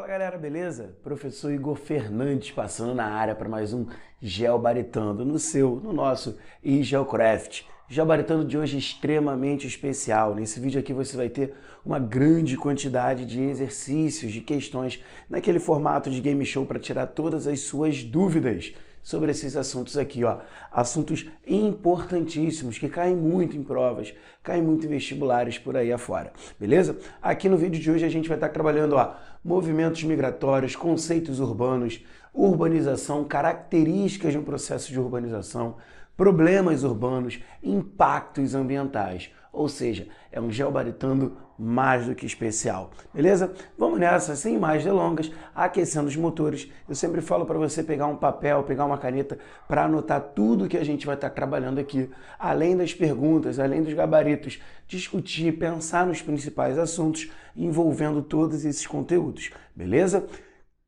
Fala galera, beleza? Professor Igor Fernandes passando na área para mais um Geobaritando no nosso eGeocraft. Geobaritando de hoje é extremamente especial. Nesse vídeo aqui você vai ter uma grande quantidade de exercícios, de questões, naquele formato de game show para tirar todas as suas dúvidas sobre esses assuntos aqui, ó. Assuntos importantíssimos que caem muito em provas, caem muito em vestibulares por aí afora, beleza? Aqui no vídeo de hoje a gente vai estar trabalhando, ó, movimentos migratórios, conceitos urbanos, urbanização, características de um processo de urbanização, problemas urbanos, impactos ambientais. Ou seja, é um Geobaritando mais do que especial, beleza? Vamos nessa, sem mais delongas, aquecendo os motores. Eu sempre falo para você pegar um papel, pegar uma caneta para anotar tudo que a gente vai estar trabalhando aqui, além das perguntas, além dos gabaritos, discutir, pensar nos principais assuntos envolvendo todos esses conteúdos, beleza?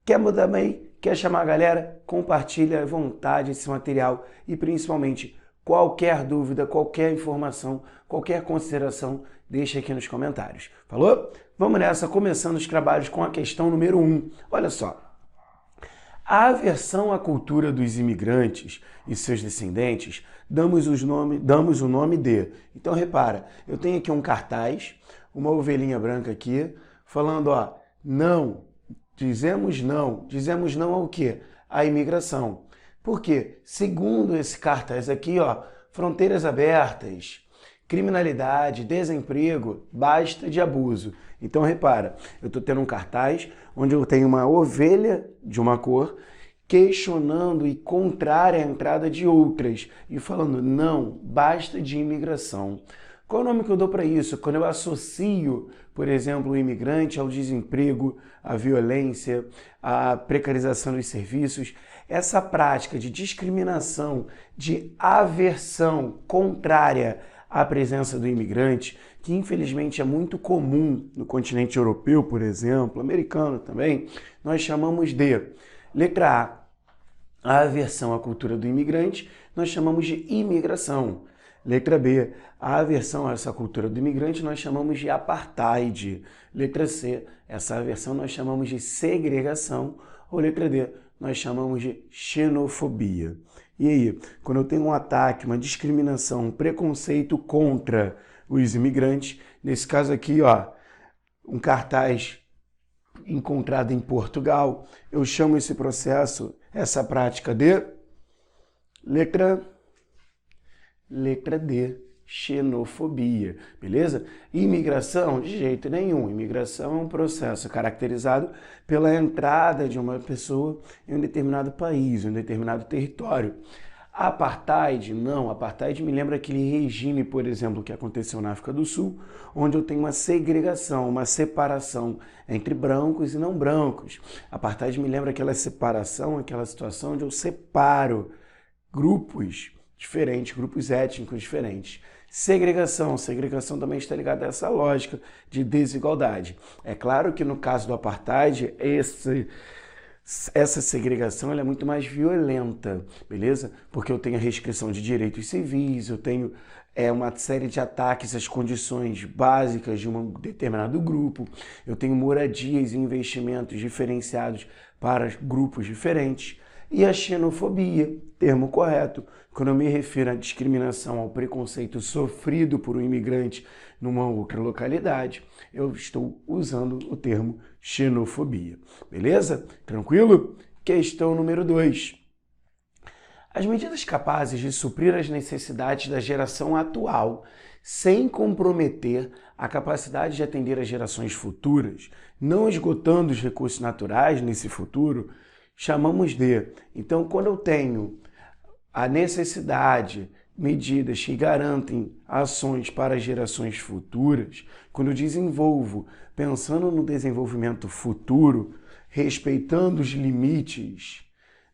Quer mudar bem? Quer chamar a galera? Compartilha à vontade esse material e principalmente qualquer dúvida, qualquer informação, qualquer consideração, deixa aqui nos comentários. Falou? Vamos nessa, começando os trabalhos com a questão número 1. Olha só. A aversão à cultura dos imigrantes e seus descendentes, damos o nome de. Então repara, eu tenho aqui um cartaz, uma ovelhinha branca aqui, falando, ó, não, dizemos não ao quê? À imigração. Porque, segundo esse cartaz aqui, ó, fronteiras abertas, criminalidade, desemprego, basta de abuso. Então, repara, eu estou tendo um cartaz onde eu tenho uma ovelha de uma cor questionando e contrária à entrada de outras e falando, não, basta de imigração. Qual é o nome que eu dou para isso? Quando eu associo, por exemplo, o imigrante ao desemprego, à violência, à precarização dos serviços, essa prática de discriminação, de aversão contrária à presença do imigrante, que infelizmente é muito comum no continente europeu, por exemplo, americano também, nós chamamos de, letra A aversão à cultura do imigrante, nós chamamos de imigração. Letra B, a aversão a essa cultura do imigrante nós chamamos de apartheid. Letra C, essa aversão nós chamamos de segregação. Ou letra D, nós chamamos de xenofobia. E aí, quando eu tenho um ataque, uma discriminação, um preconceito contra os imigrantes, nesse caso aqui, ó, um cartaz encontrado em Portugal, eu chamo esse processo, essa prática de letra D, xenofobia, beleza? Imigração, de jeito nenhum. Imigração é um processo caracterizado pela entrada de uma pessoa em um determinado país, em um determinado território. Apartheid, não. Apartheid me lembra aquele regime, por exemplo, que aconteceu na África do Sul, onde eu tenho uma segregação, uma separação entre brancos e não brancos. Apartheid me lembra aquela separação, aquela situação onde eu separo grupos diferentes, grupos étnicos diferentes. Segregação também está ligada a essa lógica de desigualdade. É claro que no caso do apartheid, essa segregação ela é muito mais violenta, beleza? Porque eu tenho a restrição de direitos civis, eu tenho uma série de ataques às condições básicas de um determinado grupo, eu tenho moradias e investimentos diferenciados para grupos diferentes. E a xenofobia, termo correto, quando eu me refiro à discriminação, ao preconceito sofrido por um imigrante numa outra localidade, eu estou usando o termo xenofobia. Beleza? Tranquilo? Questão número 2. As medidas capazes de suprir as necessidades da geração atual, sem comprometer a capacidade de atender as gerações futuras, não esgotando os recursos naturais nesse futuro, chamamos de. Então, quando eu tenho a necessidade, medidas que garantem ações para gerações futuras, quando eu desenvolvo, pensando no desenvolvimento futuro, respeitando os limites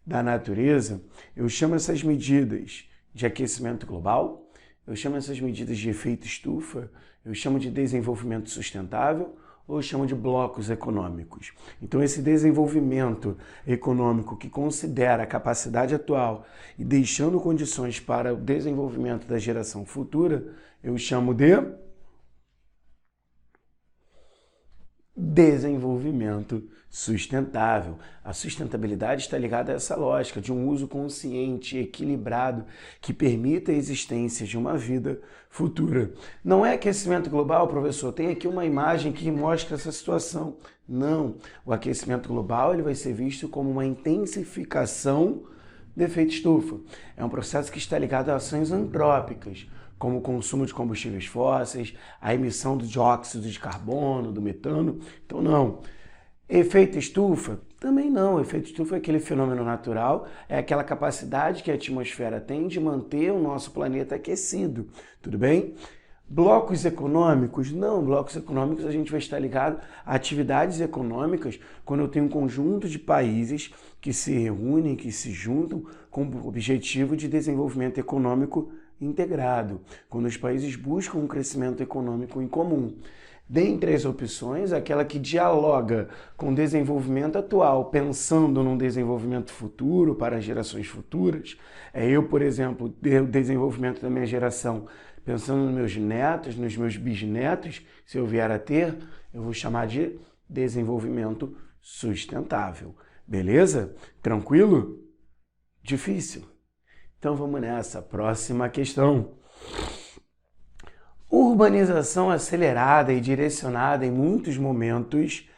da natureza, eu chamo essas medidas de aquecimento global, eu chamo essas medidas de efeito estufa, eu chamo de desenvolvimento sustentável, ou chamo de blocos econômicos. Então, esse desenvolvimento econômico que considera a capacidade atual e deixando condições para o desenvolvimento da geração futura, eu chamo de desenvolvimento sustentável. A sustentabilidade está ligada a essa lógica de um uso consciente, equilibrado, que permita a existência de uma vida futura. Não é aquecimento global, professor, tem aqui uma imagem que mostra essa situação. Não, o aquecimento global ele vai ser visto como uma intensificação do efeito estufa. É um processo que está ligado a ações antrópicas, como o consumo de combustíveis fósseis, a emissão de dióxido de carbono, do metano. Então, não. Efeito estufa? Também não. Efeito estufa é aquele fenômeno natural, é aquela capacidade que a atmosfera tem de manter o nosso planeta aquecido. Tudo bem? Blocos econômicos? Não, blocos econômicos a gente vai estar ligado a atividades econômicas quando eu tenho um conjunto de países que se reúnem, que se juntam com o objetivo de desenvolvimento econômico integrado, quando os países buscam um crescimento econômico em comum. Dentre as opções, aquela que dialoga com o desenvolvimento atual, pensando num desenvolvimento futuro para as gerações futuras. Eu, por exemplo, o desenvolvimento da minha geração, pensando nos meus netos, nos meus bisnetos, se eu vier a ter, eu vou chamar de desenvolvimento sustentável. Beleza? Tranquilo? Difícil? Então vamos nessa, próxima questão. Urbanização acelerada e direcionada em muitos momentos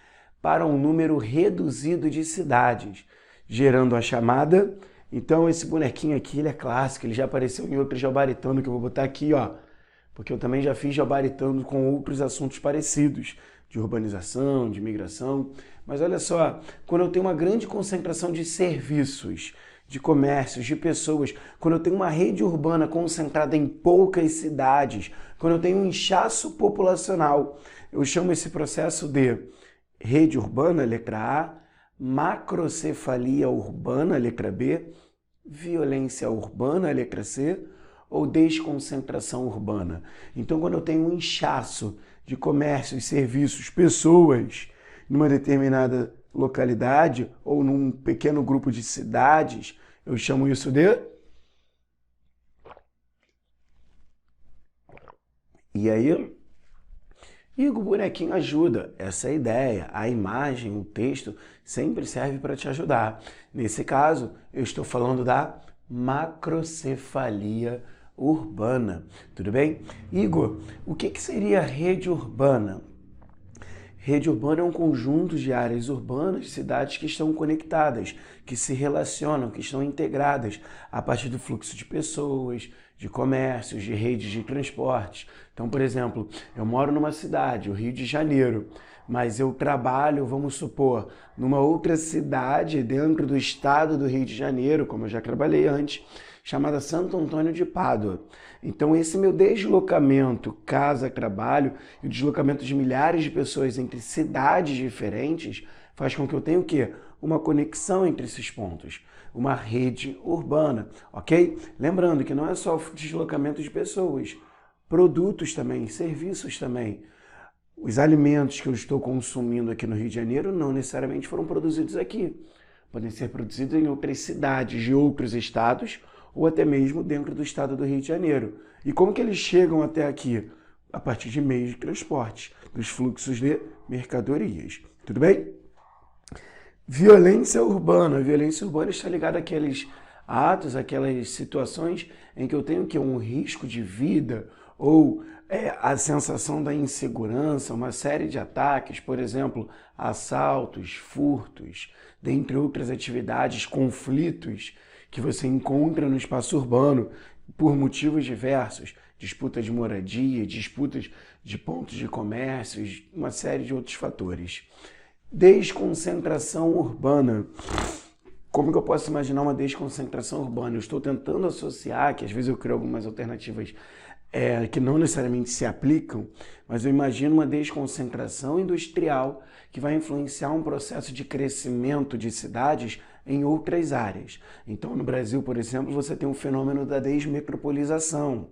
para um número reduzido de cidades, gerando a chamada... Então esse bonequinho aqui ele é clássico, ele já apareceu em outro Geobaritando que eu vou botar aqui, ó, porque eu também já fiz Geobaritando com outros assuntos parecidos, de urbanização, de migração. Mas olha só, quando eu tenho uma grande concentração de serviços, de comércios, de pessoas, quando eu tenho uma rede urbana concentrada em poucas cidades, quando eu tenho um inchaço populacional, eu chamo esse processo de rede urbana, letra A, macrocefalia urbana, letra B, violência urbana, letra C, ou desconcentração urbana. Então, quando eu tenho um inchaço de comércios, serviços, pessoas numa determinada localidade ou num pequeno grupo de cidades, eu chamo isso de... E aí? E o bonequinho ajuda, essa é a ideia. A imagem, o texto, sempre serve para te ajudar. Nesse caso, eu estou falando da macrocefalia urbana. Tudo bem? Igor, o que seria rede urbana? Rede urbana é um conjunto de áreas urbanas, de cidades que estão conectadas, que se relacionam, que estão integradas a partir do fluxo de pessoas, de comércios, de redes de transportes. Então, por exemplo, eu moro numa cidade, o Rio de Janeiro, mas eu trabalho, vamos supor, numa outra cidade dentro do estado do Rio de Janeiro, como eu já trabalhei antes, chamada Santo Antônio de Pádua. Então esse meu deslocamento casa-trabalho e o deslocamento de milhares de pessoas entre cidades diferentes faz com que eu tenha o quê? Uma conexão entre esses pontos, uma rede urbana, ok? Lembrando que não é só o deslocamento de pessoas, produtos também, serviços também. Os alimentos que eu estou consumindo aqui no Rio de Janeiro não necessariamente foram produzidos aqui. Podem ser produzidos em outras cidades de outros estados ou até mesmo dentro do estado do Rio de Janeiro. E como que eles chegam até aqui? A partir de meios de transporte, dos fluxos de mercadorias. Tudo bem? Violência urbana. A violência urbana está ligada àqueles atos, aquelas situações em que eu tenho que um risco de vida ou a sensação da insegurança, uma série de ataques, por exemplo, assaltos, furtos, dentre outras atividades, conflitos que você encontra no espaço urbano por motivos diversos, disputa de moradia, disputas de pontos de comércio, uma série de outros fatores. Desconcentração urbana. Como que eu posso imaginar uma desconcentração urbana? Eu estou tentando associar, que às vezes eu crio algumas alternativas que não necessariamente se aplicam, mas eu imagino uma desconcentração industrial que vai influenciar um processo de crescimento de cidades em outras áreas. Então, no Brasil, por exemplo, você tem um fenômeno da desmetropolização,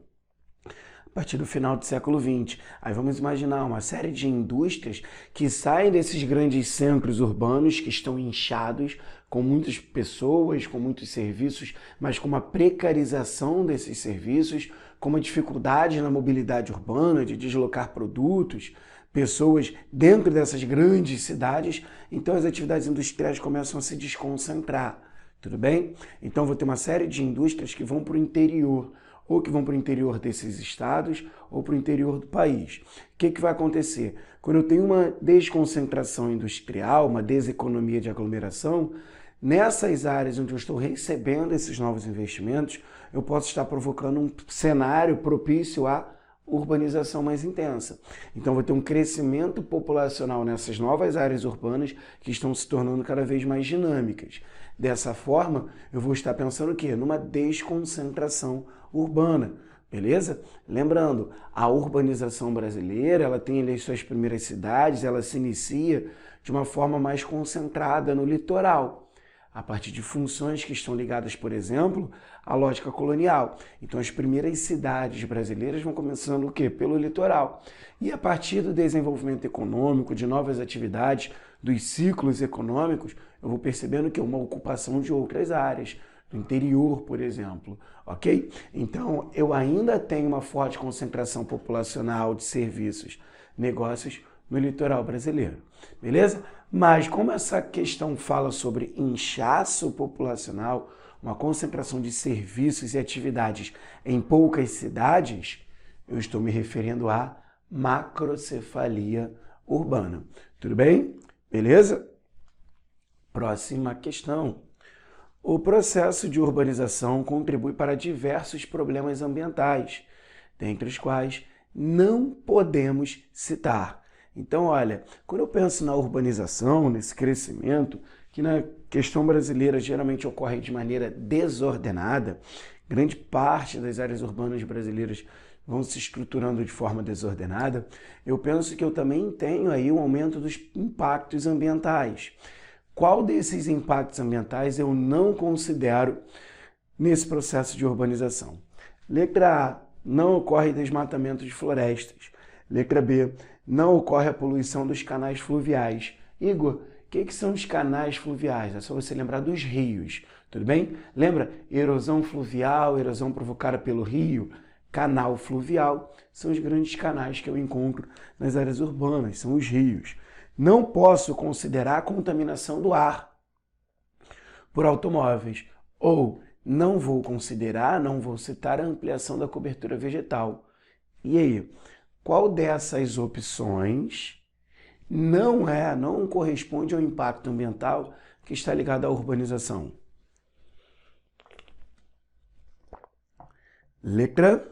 a partir do final do século XX. Aí vamos imaginar uma série de indústrias que saem desses grandes centros urbanos que estão inchados, com muitas pessoas, com muitos serviços, mas com uma precarização desses serviços, com uma dificuldade na mobilidade urbana, de deslocar produtos, pessoas dentro dessas grandes cidades, então as atividades industriais começam a se desconcentrar, tudo bem? Então vou ter uma série de indústrias que vão para o interior, ou que vão para o interior desses estados, ou para o interior do país. O que vai acontecer? Quando eu tenho uma desconcentração industrial, uma deseconomia de aglomeração, nessas áreas onde eu estou recebendo esses novos investimentos, eu posso estar provocando um cenário propício à urbanização mais intensa. Então, vou ter um crescimento populacional nessas novas áreas urbanas que estão se tornando cada vez mais dinâmicas. Dessa forma, eu vou estar pensando o quê? Numa desconcentração urbana, beleza? Lembrando, a urbanização brasileira, ela tem ali as suas primeiras cidades, ela se inicia de uma forma mais concentrada no litoral, a partir de funções que estão ligadas, por exemplo, à lógica colonial. Então, as primeiras cidades brasileiras vão começando o quê? Pelo litoral. E a partir do desenvolvimento econômico, de novas atividades, dos ciclos econômicos, eu vou percebendo que é uma ocupação de outras áreas, do interior, por exemplo, ok? Então, eu ainda tenho uma forte concentração populacional de serviços, negócios no litoral brasileiro, beleza? Mas como essa questão fala sobre inchaço populacional, uma concentração de serviços e atividades em poucas cidades, eu estou me referindo à macrocefalia urbana. Tudo bem? Beleza? Próxima questão. O processo de urbanização contribui para diversos problemas ambientais, dentre os quais não podemos citar. Então, olha, quando eu penso na urbanização, nesse crescimento, que na questão brasileira geralmente ocorre de maneira desordenada, grande parte das áreas urbanas brasileiras vão se estruturando de forma desordenada, eu penso que eu também tenho aí um aumento dos impactos ambientais. Qual desses impactos ambientais eu não considero nesse processo de urbanização? Letra A, não ocorre desmatamento de florestas. Letra B, não ocorre a poluição dos canais fluviais. Igor, o que são os canais fluviais? É só você lembrar dos rios, tudo bem? Lembra? Erosão fluvial, erosão provocada pelo rio, canal fluvial, são os grandes canais que eu encontro nas áreas urbanas, são os rios. Não posso considerar a contaminação do ar por automóveis, ou não vou considerar, não vou citar a ampliação da cobertura vegetal. E aí, qual dessas opções não corresponde ao impacto ambiental que está ligado à urbanização? Letra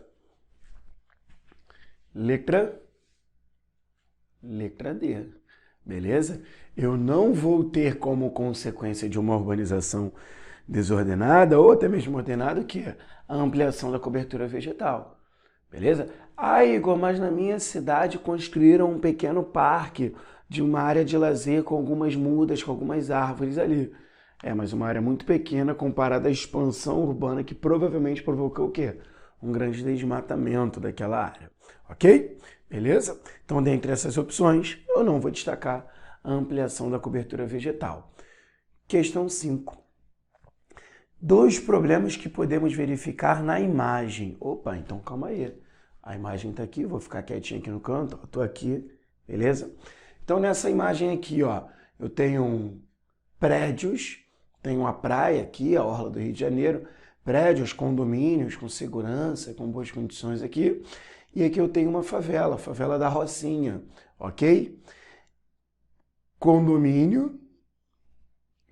D. Beleza? Eu não vou ter como consequência de uma urbanização desordenada ou até mesmo ordenada que é a ampliação da cobertura vegetal. Beleza? Ah, Igor, mas na minha cidade construíram um pequeno parque de uma área de lazer com algumas mudas, com algumas árvores ali. Mas uma área muito pequena comparada à expansão urbana que provavelmente provocou o quê? Um grande desmatamento daquela área. Ok? Beleza? Então, dentre essas opções, eu não vou destacar a ampliação da cobertura vegetal. Questão 5. 2 problemas que podemos verificar na imagem. Opa, então calma aí. A imagem está aqui, vou ficar quietinho aqui no canto. Estou aqui, beleza? Então, nessa imagem aqui, ó, eu tenho prédios, tenho uma praia aqui, a orla do Rio de Janeiro, prédios, condomínios com segurança, com boas condições aqui. E aqui eu tenho uma favela, a favela da Rocinha, ok? Condomínio,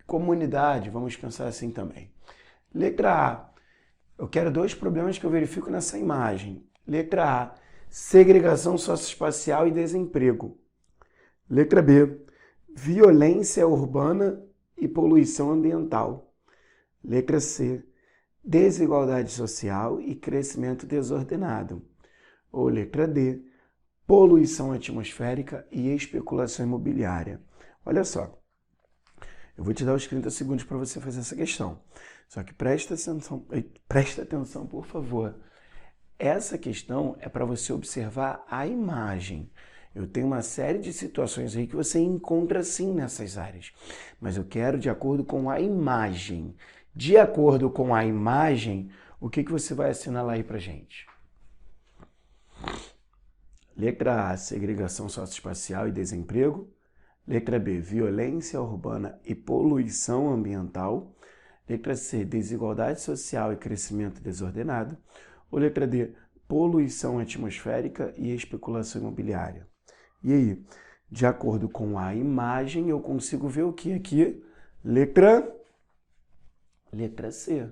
comunidade, vamos pensar assim também. Letra A, eu quero 2 problemas que eu verifico nessa imagem. Letra A, segregação socioespacial e desemprego. Letra B, violência urbana e poluição ambiental. Letra C, desigualdade social e crescimento desordenado. Ou letra D, poluição atmosférica e especulação imobiliária. Olha só, eu vou te dar os 30 segundos para você fazer essa questão. Só que presta atenção, por favor. Essa questão é para você observar a imagem. Eu tenho uma série de situações aí que você encontra sim nessas áreas, mas eu quero de acordo com a imagem. De acordo com a imagem, o que você vai assinalar aí para gente? Letra A, segregação socioespacial e desemprego. Letra B, violência urbana e poluição ambiental. Letra C, desigualdade social e crescimento desordenado. Ou letra D, poluição atmosférica e especulação imobiliária. E aí, de acordo com a imagem, eu consigo ver o que aqui? Letra C,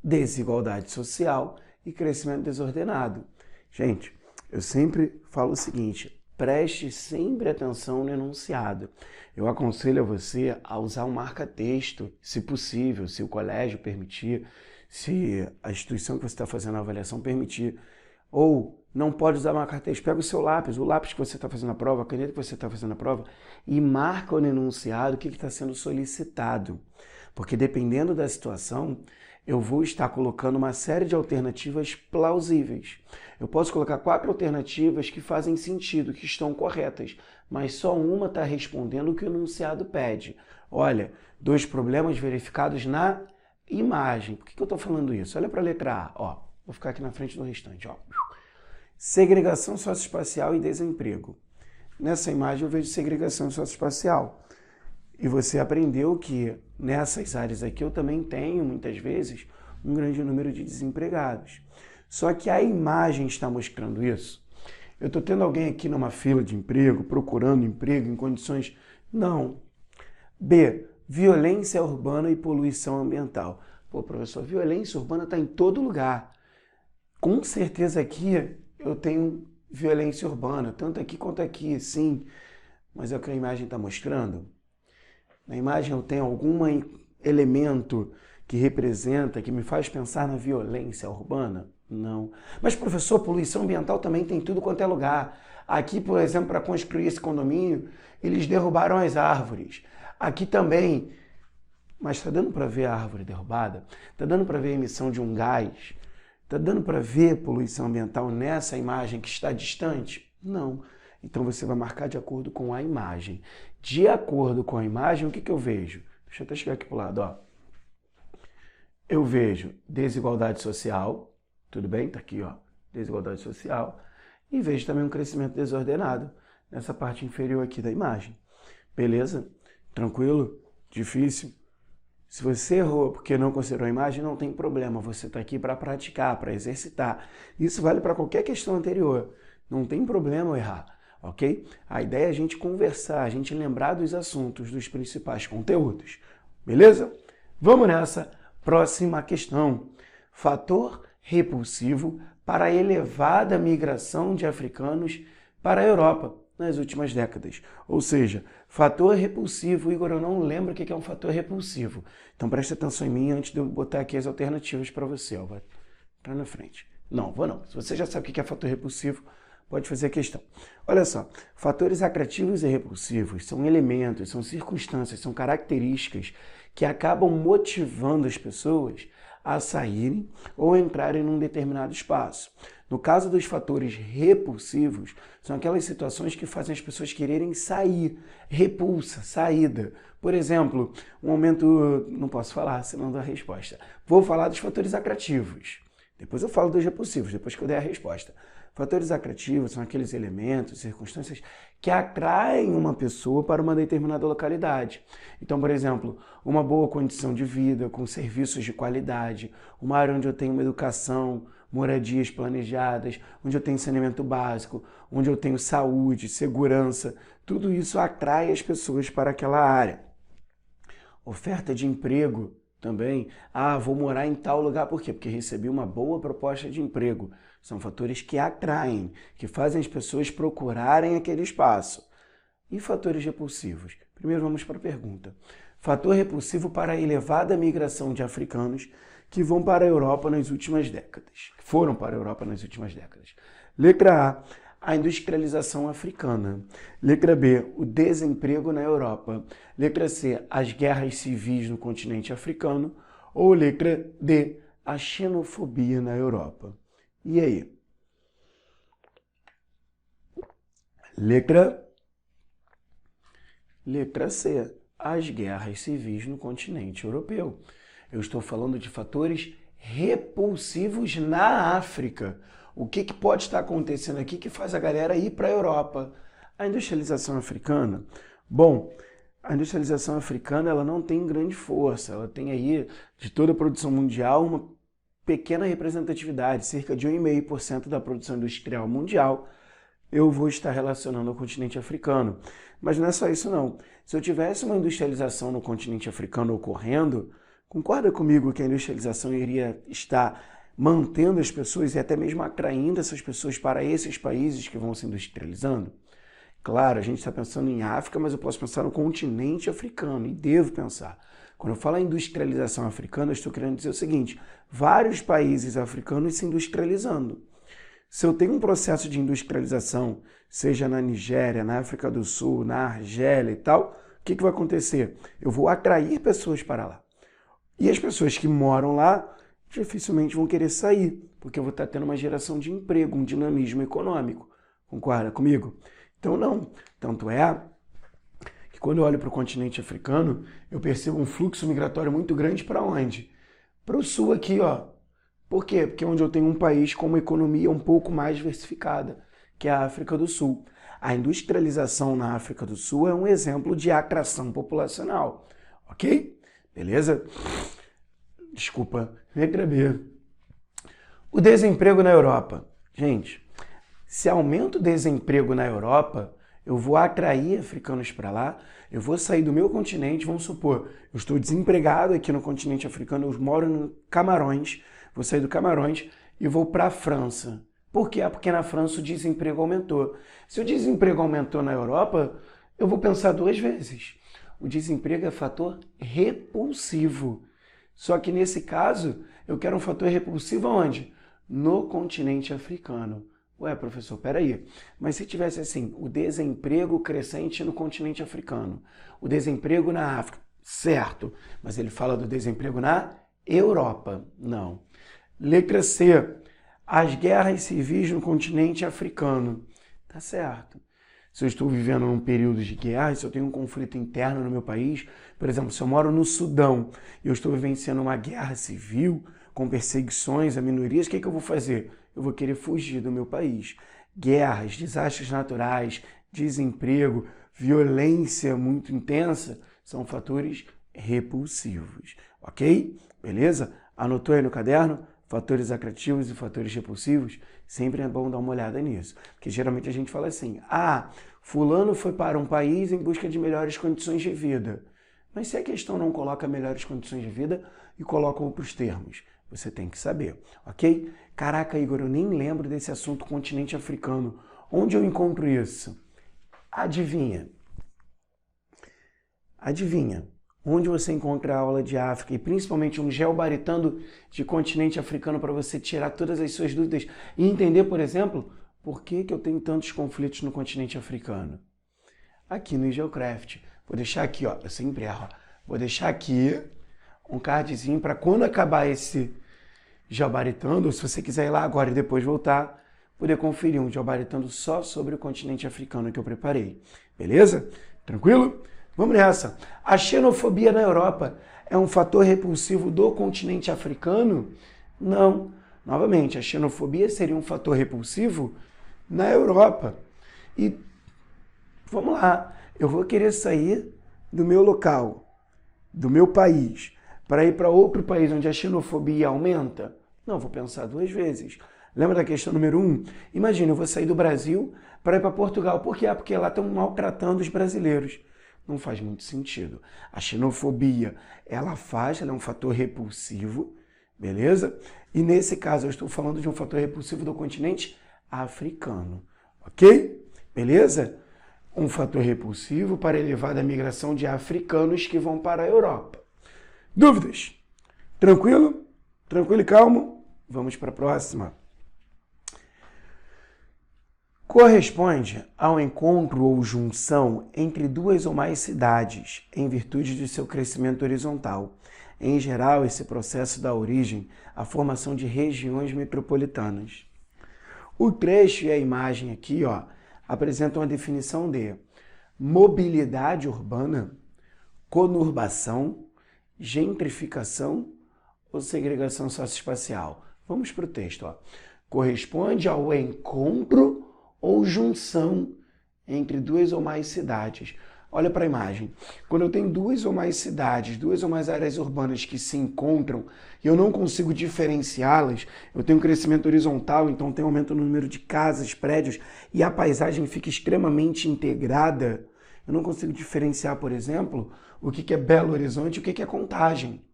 desigualdade social e crescimento desordenado. Gente, eu sempre falo o seguinte, preste sempre atenção no enunciado. Eu aconselho a você a usar um marca-texto, se possível, se o colégio permitir, se a instituição que você está fazendo a avaliação permitir. Ou não pode usar marca-texto, pega o seu lápis, o lápis que você está fazendo a prova, a caneta que você está fazendo a prova, e marca no enunciado o que está sendo solicitado. Porque dependendo da situação, eu vou estar colocando uma série de alternativas plausíveis. Eu posso colocar 4 alternativas que fazem sentido, que estão corretas, mas só uma está respondendo o que o enunciado pede. Olha, 2 problemas verificados na imagem. Por que eu estou falando isso? Olha para a letra A. Ó, vou ficar aqui na frente do restante. Ó. Segregação socioespacial e desemprego. Nessa imagem eu vejo segregação socioespacial. E você aprendeu que nessas áreas aqui eu também tenho, muitas vezes, um grande número de desempregados. Só que a imagem está mostrando isso. Eu estou tendo alguém aqui numa fila de emprego, procurando emprego em condições... Não. B, violência urbana e poluição ambiental. Pô, professor, violência urbana está em todo lugar. Com certeza aqui eu tenho violência urbana, tanto aqui quanto aqui, sim. Mas é o que a imagem está mostrando. Na imagem eu tenho algum elemento que representa, que me faz pensar na violência urbana? Não. Mas, professor, poluição ambiental também tem tudo quanto é lugar. Aqui, por exemplo, para construir esse condomínio, eles derrubaram as árvores. Aqui também. Mas está dando para ver a árvore derrubada? Está dando para ver a emissão de um gás? Está dando para ver poluição ambiental nessa imagem que está distante? Não. Então você vai marcar de acordo com a imagem. De acordo com a imagem, o que eu vejo? Deixa eu até chegar aqui para o lado. Ó. Eu vejo desigualdade social, tudo bem? Está aqui, ó, desigualdade social. E vejo também um crescimento desordenado nessa parte inferior aqui da imagem. Beleza? Tranquilo? Difícil? Se você errou porque não considerou a imagem, não tem problema. Você está aqui para praticar, para exercitar. Isso vale para qualquer questão anterior. Não tem problema eu errar. Ok? A ideia é a gente conversar, a gente lembrar dos assuntos, dos principais conteúdos. Beleza? Vamos nessa próxima questão. Fator repulsivo para a elevada migração de africanos para a Europa nas últimas décadas. Ou seja, fator repulsivo. Igor, eu não lembro o que é um fator repulsivo. Então preste atenção em mim antes de eu botar aqui as alternativas para você. Ó. Vai para na frente. Não, vou não. Se você já sabe o que é fator repulsivo, pode fazer a questão. Olha só, fatores atrativos e repulsivos são elementos, são circunstâncias, são características que acabam motivando as pessoas a saírem ou entrarem num determinado espaço. No caso dos fatores repulsivos, são aquelas situações que fazem as pessoas quererem sair, repulsa, saída. Por exemplo, um momento, não posso falar, senão dou a resposta. Vou falar dos fatores atrativos. Depois eu falo dos repulsivos, depois que eu der a resposta. Fatores atrativos são aqueles elementos, circunstâncias que atraem uma pessoa para uma determinada localidade. Então, por exemplo, uma boa condição de vida, com serviços de qualidade, uma área onde eu tenho uma educação, moradias planejadas, onde eu tenho saneamento básico, onde eu tenho saúde, segurança, tudo isso atrai as pessoas para aquela área. Oferta de emprego também. Ah, vou morar em tal lugar, por quê? Porque recebi uma boa proposta de emprego. São fatores que atraem, que fazem as pessoas procurarem aquele espaço. E fatores repulsivos? Primeiro vamos para a pergunta. Fator repulsivo para a elevada migração de africanos que vão para a Europa nas últimas décadas. Foram para a Europa nas últimas décadas. Letra A industrialização africana. Letra B, o desemprego na Europa. Letra C, as guerras civis no continente africano. Ou letra D, a xenofobia na Europa. E aí? Letra C, as guerras civis no continente europeu. Eu estou falando de fatores repulsivos na África. O que pode estar acontecendo aqui que faz a galera ir para a Europa? A industrialização africana? Bom, a industrialização africana ela não tem grande força, ela tem aí, de toda a produção mundial, uma pequena representatividade, cerca de 1,5% da produção industrial mundial, eu vou estar relacionando ao continente africano. Mas não é só isso não. Se eu tivesse uma industrialização no continente africano ocorrendo, concorda comigo que a industrialização iria estar mantendo as pessoas e até mesmo atraindo essas pessoas para esses países que vão se industrializando? Claro, a gente está pensando em África, mas eu posso pensar no continente africano e devo pensar. Quando eu falo em industrialização africana, eu estou querendo dizer o seguinte, vários países africanos se industrializando. Se eu tenho um processo de industrialização, seja na Nigéria, na África do Sul, na Argélia e tal, o que vai acontecer? Eu vou atrair pessoas para lá. E as pessoas que moram lá dificilmente vão querer sair, porque eu vou estar tendo uma geração de emprego, um dinamismo econômico. Concorda comigo? Então não. Tanto é que quando eu olho para o continente africano, eu percebo um fluxo migratório muito grande para onde? Para o sul aqui, ó. Por quê? Porque é onde eu tenho um país com uma economia um pouco mais diversificada, que é a África do Sul. A industrialização na África do Sul é um exemplo de atração populacional, ok? Beleza? Desculpa, me tremei. O desemprego na Europa. Gente, se aumenta o desemprego na Europa, eu vou atrair africanos para lá, eu vou sair do meu continente, vamos supor, eu estou desempregado aqui no continente africano, eu moro no Camarões, vou sair do Camarões e vou para a França. Por quê? Porque na França o desemprego aumentou. Se o desemprego aumentou na Europa, eu vou pensar duas vezes. O desemprego é fator repulsivo. Só que nesse caso, eu quero um fator repulsivo aonde? No continente africano. Ué, professor, peraí. Mas se tivesse assim, o desemprego crescente no continente africano, o desemprego na África, certo, mas ele fala do desemprego na Europa. Não. Letra C. As guerras civis no continente africano. Tá certo. Se eu estou vivendo num período de guerra, se eu tenho um conflito interno no meu país, por exemplo, se eu moro no Sudão e eu estou vivenciando uma guerra civil com perseguições a minorias, o que eu vou fazer? Eu vou querer fugir do meu país. Guerras, desastres naturais, desemprego, violência muito intensa são fatores repulsivos, ok? Beleza? Anotou aí no caderno? Fatores atrativos e fatores repulsivos? Sempre é bom dar uma olhada nisso. Porque geralmente a gente fala assim, fulano foi para um país em busca de melhores condições de vida. Mas se a questão não coloca melhores condições de vida e coloca outros termos, você tem que saber, ok? Caraca, Igor, eu nem lembro desse assunto continente africano. Onde eu encontro isso? Adivinha. Adivinha. Onde você encontra a aula de África e principalmente um geobaritando de continente africano para você tirar todas as suas dúvidas e entender, por exemplo, por que eu tenho tantos conflitos no continente africano? Aqui no Geocraft. Vou deixar aqui, ó, eu sempre erro. Vou deixar aqui um cardzinho para quando acabar esse geobaritando, ou se você quiser ir lá agora e depois voltar, poder conferir um geobaritando só sobre o continente africano que eu preparei. Beleza? Tranquilo? Vamos nessa. A xenofobia na Europa é um fator repulsivo do continente africano? Não. Novamente, a xenofobia seria um fator repulsivo na Europa. E vamos lá, eu vou querer sair do meu local, do meu país, para ir para outro país onde a xenofobia aumenta? Não, vou pensar duas vezes. Lembra da questão número 1? Imagina, eu vou sair do Brasil para ir para Portugal. Por quê? Porque lá estão maltratando os brasileiros. Não faz muito sentido. A xenofobia, ela é um fator repulsivo, beleza? E nesse caso eu estou falando de um fator repulsivo do continente africano, ok? Beleza? Um fator repulsivo para elevar a migração de africanos que vão para a Europa. Dúvidas? Tranquilo? Tranquilo e calmo? Vamos para a próxima. Corresponde ao encontro ou junção entre duas ou mais cidades, em virtude de seu crescimento horizontal. Em geral, esse processo dá origem à formação de regiões metropolitanas. O trecho e a imagem aqui, ó, apresentam a definição de mobilidade urbana, conurbação, gentrificação ou segregação socioespacial. Vamos para o texto, ó. corresponde ao encontro ou junção entre duas ou mais cidades. Olha para a imagem. Quando eu tenho duas ou mais cidades, duas ou mais áreas urbanas que se encontram e eu não consigo diferenciá-las, eu tenho um crescimento horizontal, então tem aumento no número de casas, prédios e a paisagem fica extremamente integrada. Eu não consigo diferenciar, por exemplo, o que é Belo Horizonte e o que é Contagem.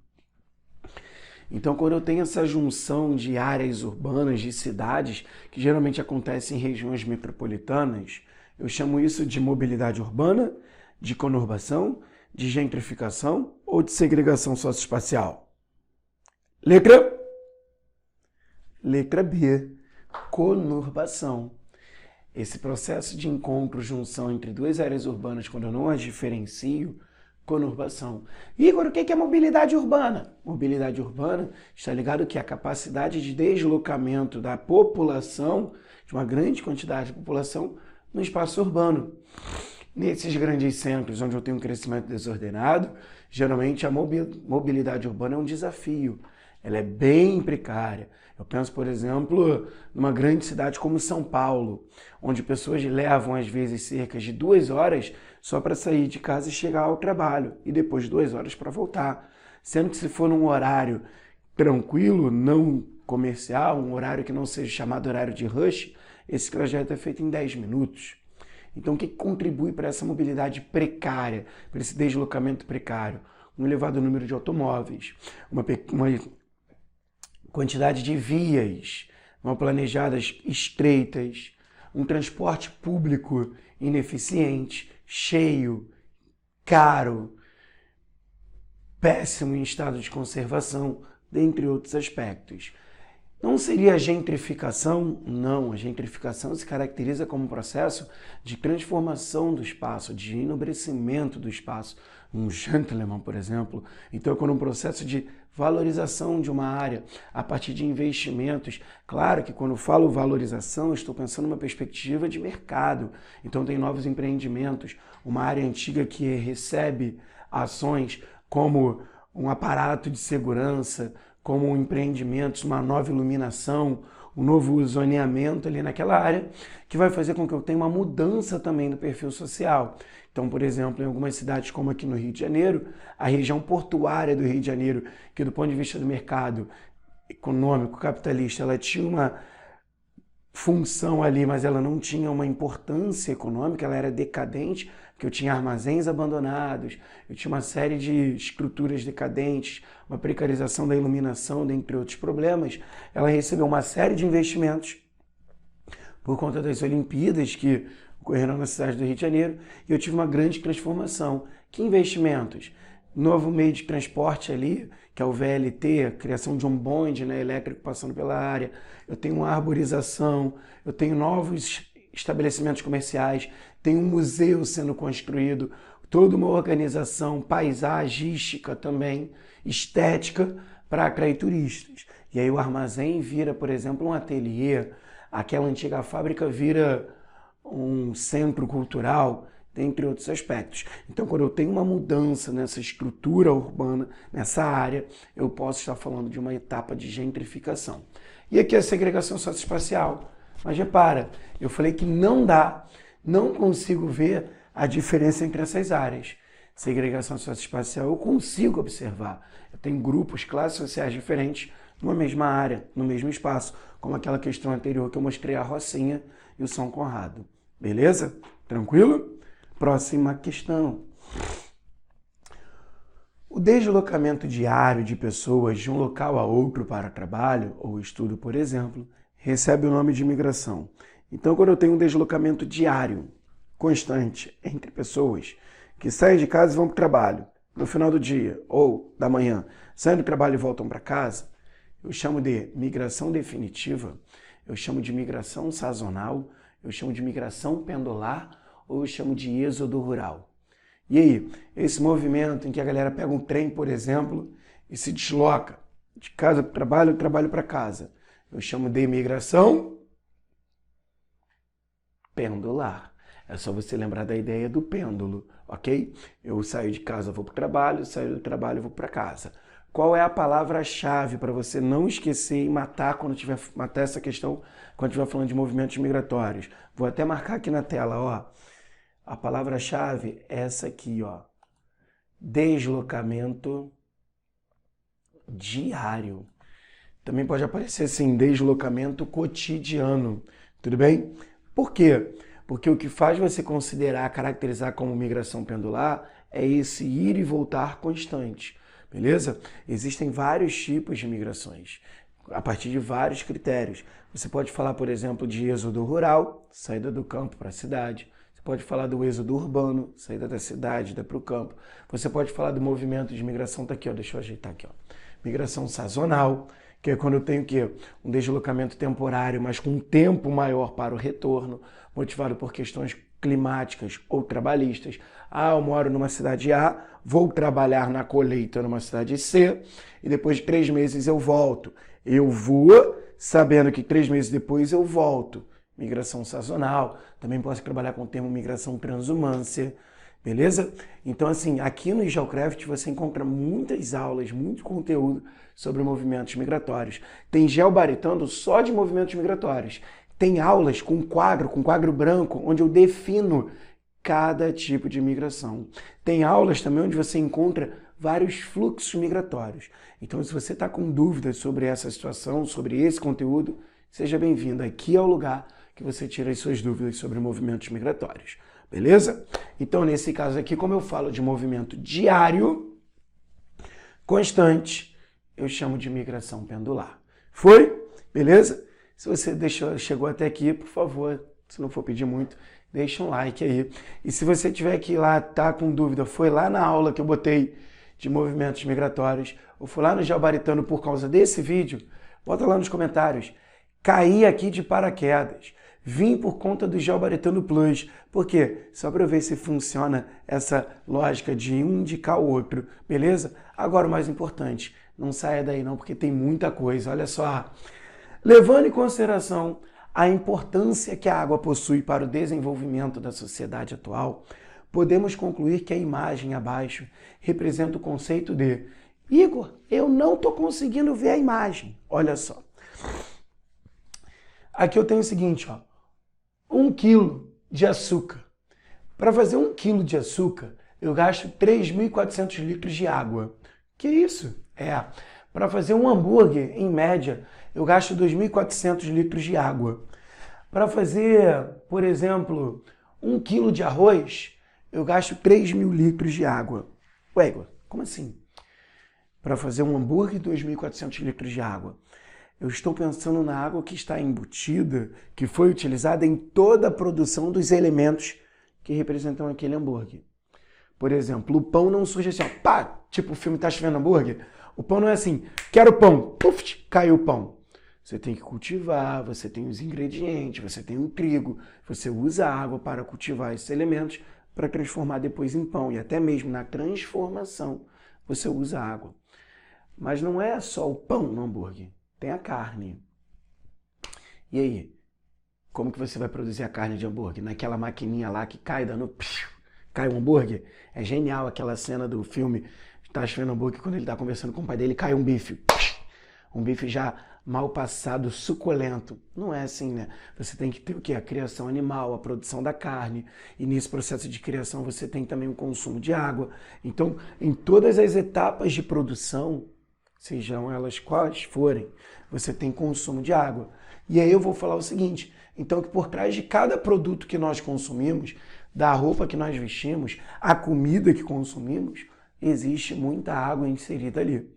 Então, quando eu tenho essa junção de áreas urbanas, de cidades, que geralmente acontece em regiões metropolitanas, eu chamo isso de mobilidade urbana, de conurbação, de gentrificação ou de segregação socioespacial. Letra B, conurbação. Esse processo de encontro, junção entre duas áreas urbanas, quando eu não as diferencio, conurbação. Igor, o que é mobilidade urbana? Mobilidade urbana está ligado que a capacidade de deslocamento da população, de uma grande quantidade de população, no espaço urbano. Nesses grandes centros, onde eu tenho um crescimento desordenado, geralmente a mobilidade urbana é um desafio. Ela é bem precária. Eu penso, por exemplo, numa grande cidade como São Paulo, onde pessoas levam, às vezes, cerca de 2 horas só para sair de casa e chegar ao trabalho, e depois 2 horas para voltar. Sendo que se for num horário tranquilo, não comercial, um horário que não seja chamado horário de rush, esse trajeto é feito em 10 minutos. Então, o que contribui para essa mobilidade precária, para esse deslocamento precário? Um elevado número de automóveis, uma quantidade de vias não planejadas estreitas, um transporte público ineficiente, cheio, caro, péssimo em estado de conservação, dentre outros aspectos. Não seria a gentrificação? Não, a gentrificação se caracteriza como um processo de transformação do espaço, de enobrecimento do espaço. Um gentleman, por exemplo. Então, quando um processo de valorização de uma área a partir de investimentos. Claro que quando eu falo valorização, eu estou pensando numa perspectiva de mercado. Então, tem novos empreendimentos, uma área antiga que recebe ações como um aparato de segurança, como empreendimentos, uma nova iluminação, um novo zoneamento ali naquela área, que vai fazer com que eu tenha uma mudança também do perfil social. Então, por exemplo, em algumas cidades como aqui no Rio de Janeiro, a região portuária do Rio de Janeiro, que do ponto de vista do mercado econômico, capitalista, ela tinha uma função ali, mas ela não tinha uma importância econômica, ela era decadente, porque eu tinha armazéns abandonados, eu tinha uma série de estruturas decadentes, uma precarização da iluminação, dentre outros problemas. Ela recebeu uma série de investimentos por conta das Olimpíadas que ocorreram na cidade do Rio de Janeiro, e eu tive uma grande transformação. Que investimentos? Novo meio de transporte ali, que é o VLT, a criação de um bonde, né, elétrico passando pela área. Eu tenho uma arborização, eu tenho novos estabelecimentos comerciais, tem um museu sendo construído, toda uma organização paisagística também, estética, para atrair turistas. E aí o armazém vira, por exemplo, um ateliê, aquela antiga fábrica vira um centro cultural, dentre outros aspectos. Então, quando eu tenho uma mudança nessa estrutura urbana, nessa área, eu posso estar falando de uma etapa de gentrificação. E aqui a segregação socioespacial. Mas repara, eu falei que não consigo ver a diferença entre essas áreas. Segregação socioespacial eu consigo observar. Eu tenho grupos, classes sociais diferentes numa mesma área, no mesmo espaço, como aquela questão anterior que eu mostrei a Rocinha e o São Conrado. Beleza? Tranquilo? Próxima questão. O deslocamento diário de pessoas de um local a outro para trabalho ou estudo, por exemplo, recebe o nome de migração. Então, quando eu tenho um deslocamento diário, constante, entre pessoas que saem de casa e vão para o trabalho, no final do dia ou da manhã, saem do trabalho e voltam para casa, eu chamo de migração definitiva, eu chamo de migração sazonal, eu chamo de migração pendular ou eu chamo de êxodo rural. E aí, esse movimento em que a galera pega um trem, por exemplo, e se desloca de casa para o trabalho, trabalho para casa, eu chamo de migração pendular. É só você lembrar da ideia do pêndulo, ok? Eu saio de casa, vou para o trabalho, saio do trabalho, vou para casa. Qual é a palavra-chave para você não esquecer e matar quando tiver matar essa questão quando estiver falando de movimentos migratórios? Vou até marcar aqui na tela, ó. A palavra-chave é essa aqui, ó. Deslocamento diário. Também pode aparecer assim, deslocamento cotidiano, tudo bem? Por quê? Porque o que faz você considerar, caracterizar como migração pendular é esse ir e voltar constante, beleza? Existem vários tipos de migrações, a partir de vários critérios. Você pode falar, por exemplo, de êxodo rural, saída do campo para a cidade. Você pode falar do êxodo urbano, saída da cidade, para o campo. Você pode falar do movimento de migração, tá aqui, ó, deixa eu ajeitar aqui, ó. Migração sazonal, que é quando eu tenho o quê? Um deslocamento temporário, mas com um tempo maior para o retorno, motivado por questões climáticas ou trabalhistas. Ah, eu moro numa cidade A, vou trabalhar na colheita numa cidade C, e depois de 3 meses eu volto. Eu vou, sabendo que 3 meses depois eu volto. Migração sazonal, também posso trabalhar com o termo migração transhumância, beleza? Então, assim, aqui no Geocraft você encontra muitas aulas, muito conteúdo sobre movimentos migratórios. Tem geobaritando só de movimentos migratórios. Tem aulas com quadro branco, onde eu defino cada tipo de migração. Tem aulas também onde você encontra vários fluxos migratórios. Então, se você está com dúvidas sobre essa situação, sobre esse conteúdo, seja bem-vindo. Aqui é o lugar que você tira as suas dúvidas sobre movimentos migratórios. Beleza? Então, nesse caso aqui, como eu falo de movimento diário, constante, eu chamo de migração pendular. Foi? Beleza? Se você chegou até aqui, por favor, se não for pedir muito, deixa um like aí. E se você tiver que ir lá, tá com dúvida, foi lá na aula que eu botei de movimentos migratórios, ou foi lá no Geobaritano por causa desse vídeo, bota lá nos comentários. Caí aqui de paraquedas. Vim por conta do Geobaritano Plus. Por quê? Só para ver se funciona essa lógica de um indicar o outro, beleza? Agora o mais importante, não saia daí não, porque tem muita coisa. Olha só. Levando em consideração a importância que a água possui para o desenvolvimento da sociedade atual, podemos concluir que a imagem abaixo representa o conceito de Igor, eu não estou conseguindo ver a imagem. Olha só. Aqui eu tenho o seguinte, ó. 1 quilo de açúcar. Para fazer 1 quilo de açúcar, eu gasto 3.400 litros de água. Que isso? Para fazer um hambúrguer, em média, eu gasto 2.400 litros de água. Para fazer, por exemplo, 1 quilo de arroz, eu gasto 3.000 litros de água. Ué, Igor, como assim? Para fazer um hambúrguer, 2.400 litros de água. Eu estou pensando na água que está embutida, que foi utilizada em toda a produção dos elementos que representam aquele hambúrguer. Por exemplo, o pão não surge assim, ó, pá, tipo o filme Tá Chovendo Hambúrguer. O pão não é assim, quero pão, puf, caiu o pão. Você tem que cultivar, você tem os ingredientes, você tem o trigo, você usa a água para cultivar esses elementos para transformar depois em pão. E até mesmo na transformação você usa água. Mas não é só o pão no hambúrguer. Tem a carne. E aí? Como que você vai produzir a carne de hambúrguer? Naquela maquininha lá que cai dando... Cai o hambúrguer? É genial aquela cena do filme Tá Chovendo Hambúrguer, quando ele tá conversando com o pai dele, cai um bife. Um bife já mal passado, suculento. Não é assim, né? Você tem que ter o quê? A criação animal, a produção da carne. E nesse processo de criação você tem também o consumo de água. Então, em todas as etapas de produção, sejam elas quais forem, você tem consumo de água. E aí eu vou falar o seguinte, então que por trás de cada produto que nós consumimos, da roupa que nós vestimos, a comida que consumimos, existe muita água inserida ali.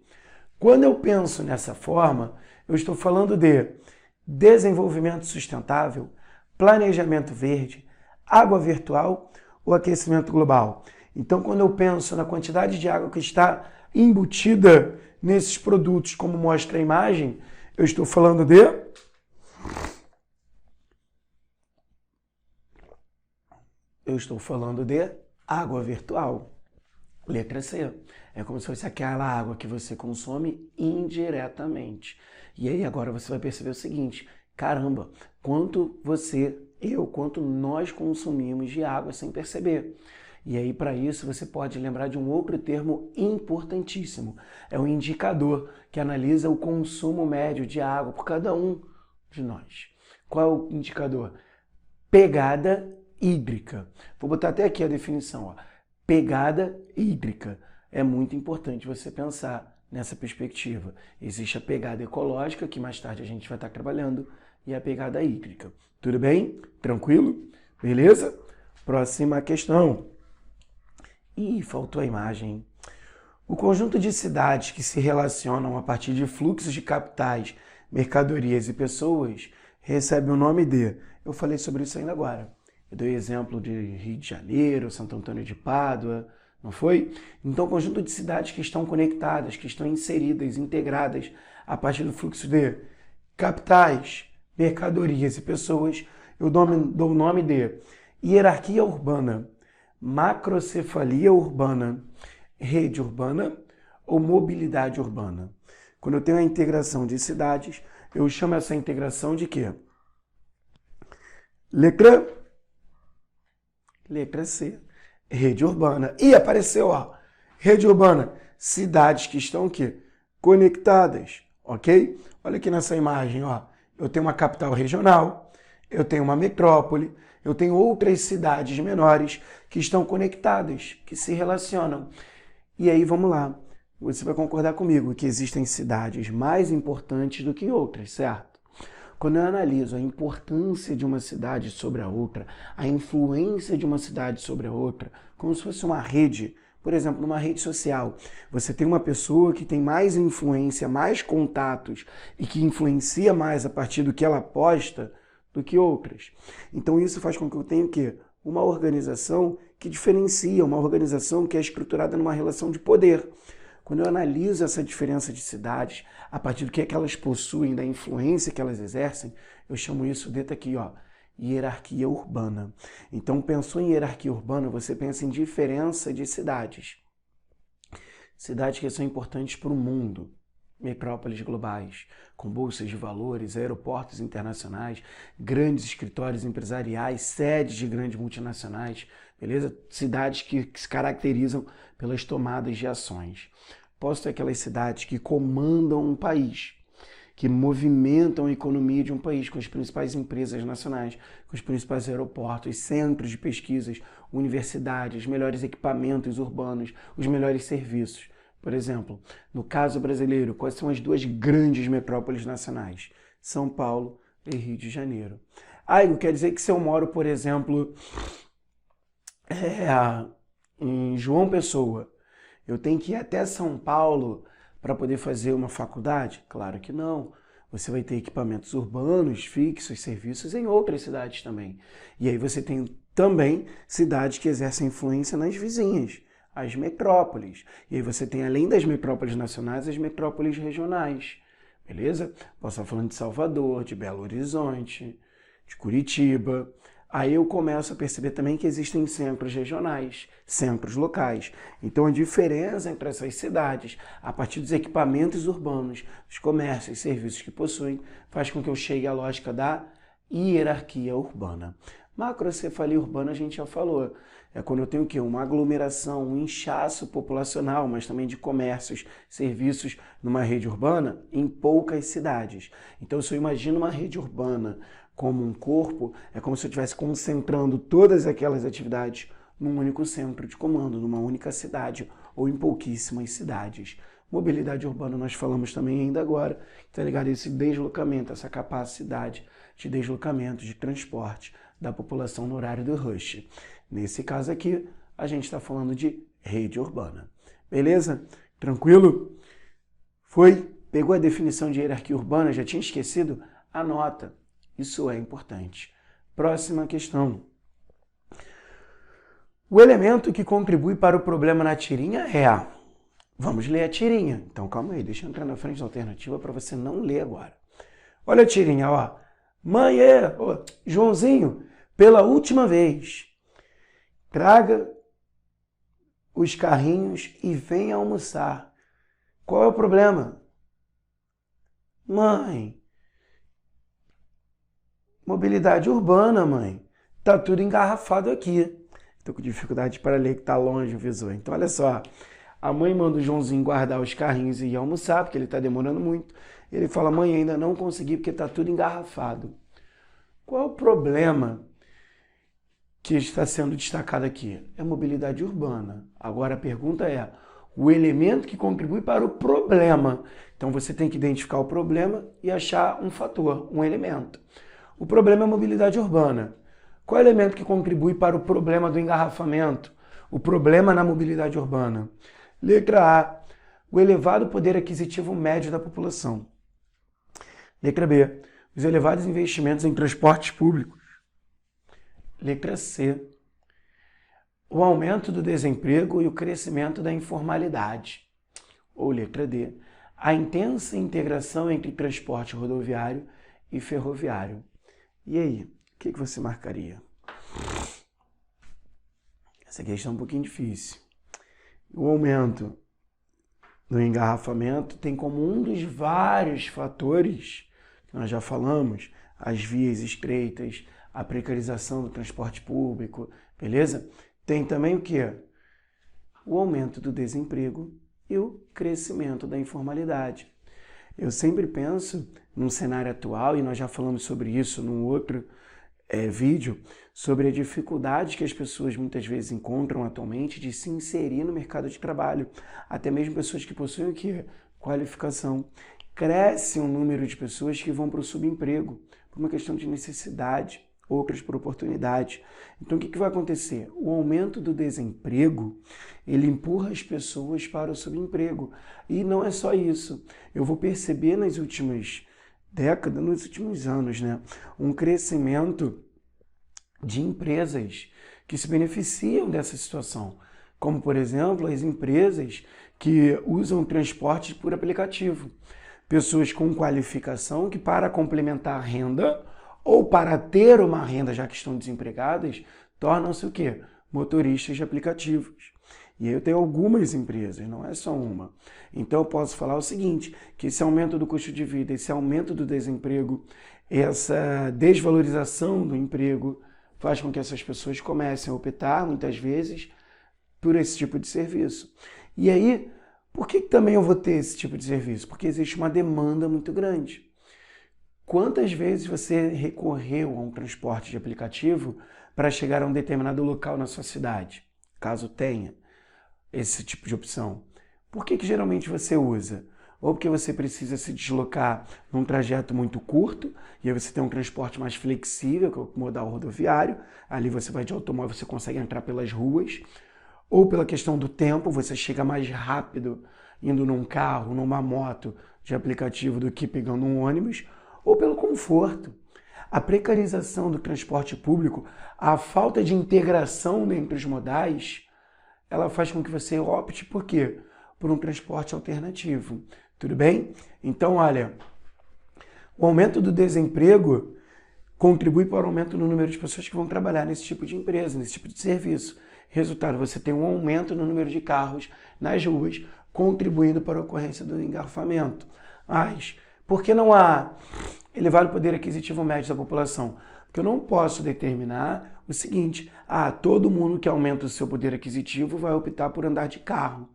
Quando eu penso nessa forma, eu estou falando de desenvolvimento sustentável, planejamento verde, água virtual ou aquecimento global. Então, quando eu penso na quantidade de água que está embutida nesses produtos, como mostra a imagem, eu estou falando de água virtual. Letra C. É como se fosse aquela água que você consome indiretamente. E aí agora você vai perceber o seguinte, caramba, quanto você quanto nós consumimos de água sem perceber. E aí, para isso, você pode lembrar de um outro termo importantíssimo. É um indicador que analisa o consumo médio de água por cada um de nós. Qual é o indicador? Pegada hídrica. Vou botar até aqui a definição. Ó. Pegada hídrica. É muito importante você pensar nessa perspectiva. Existe a pegada ecológica, que mais tarde a gente vai estar trabalhando, e a pegada hídrica. Tudo bem? Tranquilo? Beleza? Próxima questão. Ih, faltou a imagem. O conjunto de cidades que se relacionam a partir de fluxos de capitais, mercadorias e pessoas recebe o nome de... Eu falei sobre isso ainda agora. Eu dei exemplo de Rio de Janeiro, Santo Antônio de Pádua, não foi? Então, o conjunto de cidades que estão conectadas, que estão inseridas, integradas a partir do fluxo de capitais, mercadorias e pessoas, eu dou o nome de hierarquia urbana, macrocefalia urbana, rede urbana ou mobilidade urbana. Quando eu tenho a integração de cidades, eu chamo essa integração de quê? Letra C, rede urbana. E apareceu, ó, rede urbana, cidades que estão aqui, conectadas, ok? Olha aqui nessa imagem, ó, eu tenho uma capital regional, eu tenho uma metrópole, eu tenho outras cidades menores que estão conectadas, que se relacionam. E aí, vamos lá. Você vai concordar comigo que existem cidades mais importantes do que outras, certo? Quando eu analiso a importância de uma cidade sobre a outra, a influência de uma cidade sobre a outra, como se fosse uma rede, por exemplo, numa rede social, você tem uma pessoa que tem mais influência, mais contatos e que influencia mais a partir do que ela posta do que outras. Então isso faz com que eu tenha o quê? Uma organização que diferencia, uma organização que é estruturada numa relação de poder. Quando eu analiso essa diferença de cidades, a partir do que é que elas possuem, da influência que elas exercem, eu chamo isso de aqui, ó, hierarquia urbana. Então, pensou em hierarquia urbana, você pensa em diferença de cidades. Cidades que são importantes para o mundo. Metrópoles globais, com bolsas de valores, aeroportos internacionais, grandes escritórios empresariais, sedes de grandes multinacionais, beleza? Cidades que se caracterizam pelas tomadas de ações. Posso ter aquelas cidades que comandam um país, que movimentam a economia de um país, com as principais empresas nacionais, com os principais aeroportos, centros de pesquisas, universidades, os melhores equipamentos urbanos, os melhores serviços. Por exemplo, no caso brasileiro, quais são as duas grandes metrópoles nacionais? São Paulo e Rio de Janeiro. Igor, quer dizer que se eu moro, por exemplo, em João Pessoa, eu tenho que ir até São Paulo para poder fazer uma faculdade? Claro que não. Você vai ter equipamentos urbanos, fixos, serviços em outras cidades também. E aí você tem também cidades que exercem influência nas vizinhas, as metrópoles. E aí você tem, além das metrópoles nacionais, as metrópoles regionais. Beleza? Posso estar falando de Salvador, de Belo Horizonte, de Curitiba. Aí eu começo a perceber também que existem centros regionais, centros locais. Então a diferença entre essas cidades, a partir dos equipamentos urbanos, dos comércios e serviços que possuem, faz com que eu chegue à lógica da hierarquia urbana. Macrocefalia urbana a gente já falou. É quando eu tenho o quê? Uma aglomeração, um inchaço populacional, mas também de comércios, serviços numa rede urbana em poucas cidades. Então, se eu imagino uma rede urbana como um corpo, é como se eu estivesse concentrando todas aquelas atividades num único centro de comando, numa única cidade ou em pouquíssimas cidades. Mobilidade urbana nós falamos também ainda agora, está ligado a esse deslocamento, essa capacidade de deslocamento, de transporte da população no horário do rush. Nesse caso aqui, a gente está falando de rede urbana. Beleza? Tranquilo? Foi? Pegou a definição de hierarquia urbana? Já tinha esquecido? Anota. Isso é importante. Próxima questão. O elemento que contribui para o problema na tirinha é... Vamos ler a tirinha. Então, calma aí. Deixa eu entrar na frente da alternativa para você não ler agora. Olha a tirinha, ó. Mãe, Joãozinho, pela última vez, traga os carrinhos e venha almoçar. Qual é o problema? Mãe, Mobilidade urbana, mãe. Tá tudo engarrafado aqui. Tô com dificuldade para ler que tá longe o visor. Então, olha só. A mãe manda o Joãozinho guardar os carrinhos e ir almoçar, porque ele tá demorando muito. Ele fala, mãe, ainda não consegui porque tá tudo engarrafado. Qual é o problema que está sendo destacado aqui? É mobilidade urbana. Agora a pergunta é, o elemento que contribui para o problema. Então você tem que identificar o problema e achar um fator, um elemento. O problema é a mobilidade urbana. Qual é o elemento que contribui para o problema do engarrafamento? O problema na mobilidade urbana. Letra A, o elevado poder aquisitivo médio da população. Letra B, os elevados investimentos em transportes públicos. Letra C, o aumento do desemprego e o crescimento da informalidade. Ou letra D, a intensa integração entre transporte rodoviário e ferroviário. E aí, o que você marcaria? Essa questão é um pouquinho difícil. O aumento do engarrafamento tem como um dos vários fatores que nós já falamos, as vias estreitas, a precarização do transporte público, beleza? Tem também o quê? O aumento do desemprego e o crescimento da informalidade. Eu sempre penso num cenário atual, e nós já falamos sobre isso num outro vídeo, sobre a dificuldade que as pessoas muitas vezes encontram atualmente de se inserir no mercado de trabalho. Até mesmo pessoas que possuem o quê? Qualificação. Cresce o número de pessoas que vão para o subemprego, por uma questão de necessidade, outras por oportunidade. Então o que vai acontecer? O aumento do desemprego, ele empurra as pessoas para o subemprego. E não é só isso. Eu vou perceber nas últimas décadas, nos últimos anos, né, um crescimento de empresas que se beneficiam dessa situação. Como, por exemplo, as empresas que usam transporte por aplicativo. Pessoas com qualificação que, para complementar a renda, ou para ter uma renda, já que estão desempregadas, tornam-se o quê? Motoristas de aplicativos. E aí eu tenho algumas empresas, não é só uma. Então eu posso falar o seguinte, que esse aumento do custo de vida, esse aumento do desemprego, essa desvalorização do emprego, faz com que essas pessoas comecem a optar, muitas vezes, por esse tipo de serviço. E aí, por que também eu vou ter esse tipo de serviço? Porque existe uma demanda muito grande. Quantas vezes você recorreu a um transporte de aplicativo para chegar a um determinado local na sua cidade? Caso tenha esse tipo de opção. Por que geralmente você usa? Ou porque você precisa se deslocar num trajeto muito curto, e aí você tem um transporte mais flexível, que é o modal rodoviário, ali você vai de automóvel, você consegue entrar pelas ruas, ou pela questão do tempo, você chega mais rápido indo num carro, numa moto de aplicativo do que pegando um ônibus, ou pelo conforto. A precarização do transporte público, a falta de integração entre os modais, ela faz com que você opte por quê? Por um transporte alternativo. Tudo bem? Então, olha, o aumento do desemprego contribui para o aumento no número de pessoas que vão trabalhar nesse tipo de empresa, nesse tipo de serviço. Resultado, você tem um aumento no número de carros nas ruas, contribuindo para a ocorrência do engarrafamento. Mas, por que não há elevado poder aquisitivo médio da população? Porque eu não posso determinar o seguinte, todo mundo que aumenta o seu poder aquisitivo vai optar por andar de carro.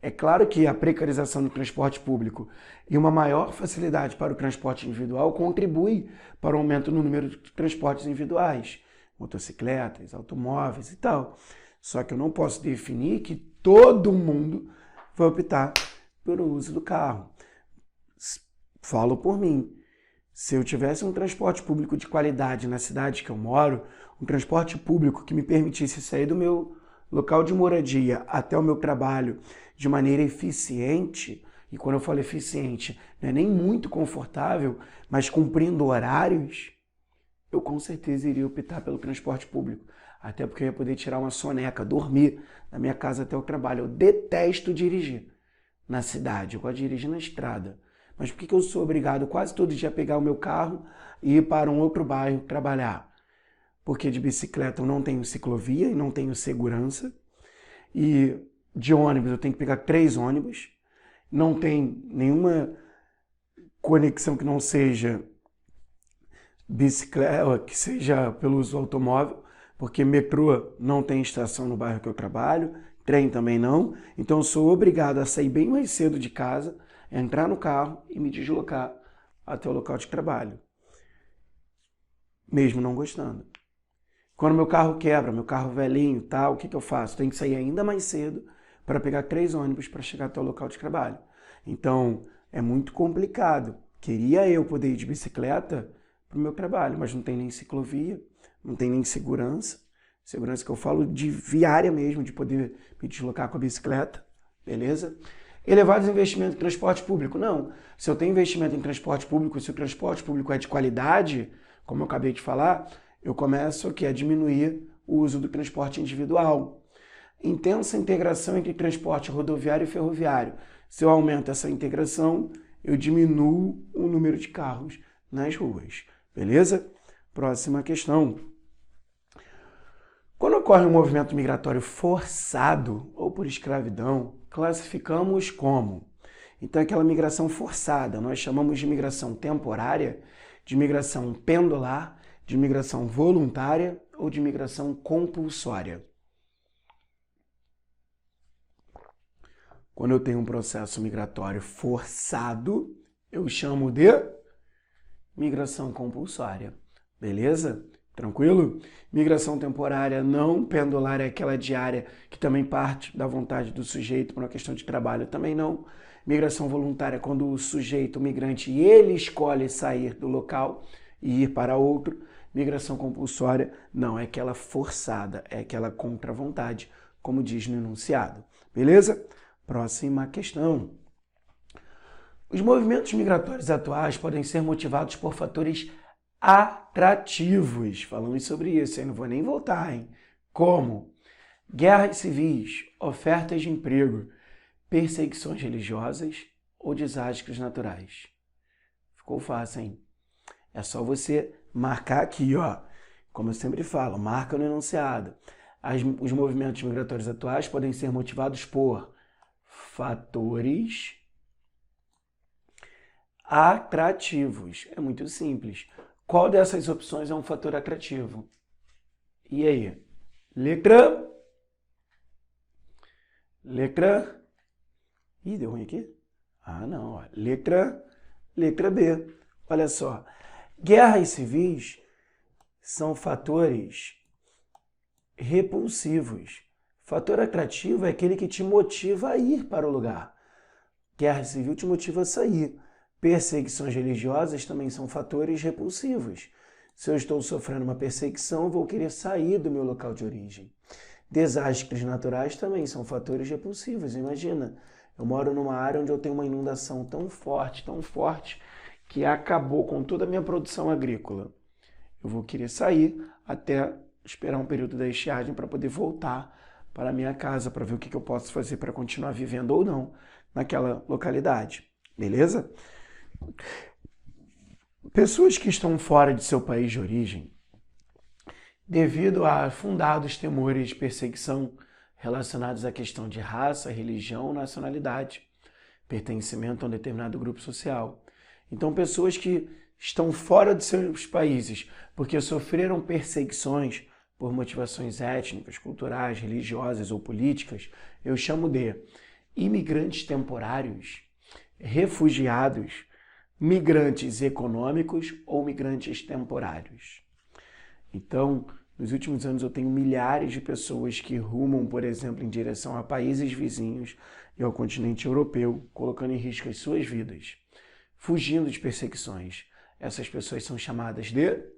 É claro que a precarização do transporte público e uma maior facilidade para o transporte individual contribui para o aumento no número de transportes individuais, motocicletas, automóveis e tal. Só que eu não posso definir que todo mundo vai optar pelo uso do carro. Falo por mim. Se eu tivesse um transporte público de qualidade na cidade que eu moro, um transporte público que me permitisse sair do meu local de moradia até o meu trabalho de maneira eficiente, e quando eu falo eficiente, não é nem muito confortável, mas cumprindo horários, eu com certeza iria optar pelo transporte público. Até porque eu ia poder tirar uma soneca, dormir da minha casa até o trabalho. Eu detesto dirigir na cidade, eu gosto de dirigir na estrada. Mas por que eu sou obrigado quase todo dia a pegar o meu carro e ir para um outro bairro trabalhar? Porque de bicicleta eu não tenho ciclovia e não tenho segurança. E de ônibus eu tenho que pegar 3 ônibus. Não tem nenhuma conexão que não seja bicicleta, que seja pelo uso do automóvel, porque metrô não tem estação no bairro que eu trabalho, trem também não, então eu sou obrigado a sair bem mais cedo de casa, entrar no carro e me deslocar até o local de trabalho, mesmo não gostando. Quando meu carro quebra, meu carro velhinho, tal, o que eu faço? Tenho que sair ainda mais cedo para pegar 3 ônibus para chegar até o local de trabalho. Então, é muito complicado. Queria eu poder ir de bicicleta para o meu trabalho, mas não tem nem ciclovia, não tem nem segurança. Segurança que eu falo de viária mesmo, de poder me deslocar com a bicicleta, beleza? Elevados investimentos em transporte público. Não. Se eu tenho investimento em transporte público, se o transporte público é de qualidade, como eu acabei de falar, eu começo a diminuir o uso do transporte individual. Intensa integração entre transporte rodoviário e ferroviário. Se eu aumento essa integração, eu diminuo o número de carros nas ruas. Beleza? Próxima questão. Quando ocorre um movimento migratório forçado ou por escravidão, classificamos como? Então, aquela migração forçada, nós chamamos de migração temporária, de migração pendular, de migração voluntária ou de migração compulsória. Quando eu tenho um processo migratório forçado, eu chamo de migração compulsória. Beleza? Tranquilo? Migração temporária não pendular é aquela diária que também parte da vontade do sujeito por uma questão de trabalho, também não. Migração voluntária é quando o sujeito, o migrante, ele escolhe sair do local e ir para outro. Migração compulsória não, é aquela forçada, é aquela contra a vontade, como diz no enunciado. Beleza? Próxima questão. Os movimentos migratórios atuais podem ser motivados por fatores atrativos. Falamos sobre isso, eu não vou nem voltar, hein? Como guerras civis, ofertas de emprego, perseguições religiosas ou desastres naturais. Ficou fácil, hein? É só você marcar aqui, ó. Como eu sempre falo, marca no enunciado. Os movimentos migratórios atuais podem ser motivados por fatores atrativos. É muito simples. Qual dessas opções é um fator atrativo? E aí? Letra? Ih, deu ruim aqui? Ah, não. Ó. Letra B. Olha só. Guerras civis são fatores repulsivos. Fator atrativo é aquele que te motiva a ir para o lugar. Guerra civil te motiva a sair. Perseguições religiosas também são fatores repulsivos. Se eu estou sofrendo uma perseguição, eu vou querer sair do meu local de origem. Desastres naturais também são fatores repulsivos. Imagina, eu moro numa área onde eu tenho uma inundação tão forte, que acabou com toda a minha produção agrícola. Eu vou querer sair até esperar um período da estiagem para poder voltar para a minha casa, para ver o que eu posso fazer para continuar vivendo ou não naquela localidade. Beleza? Pessoas que estão fora de seu país de origem, devido a fundados temores de perseguição relacionados à questão de raça, religião, nacionalidade, pertencimento a um determinado grupo social. Então, pessoas que estão fora de seus países porque sofreram perseguições por motivações étnicas, culturais, religiosas ou políticas, eu chamo de imigrantes temporários, refugiados, migrantes econômicos ou migrantes temporários. Então, nos últimos anos eu tenho milhares de pessoas que rumam, por exemplo, em direção a países vizinhos e ao continente europeu, colocando em risco as suas vidas, fugindo de perseguições. Essas pessoas são chamadas de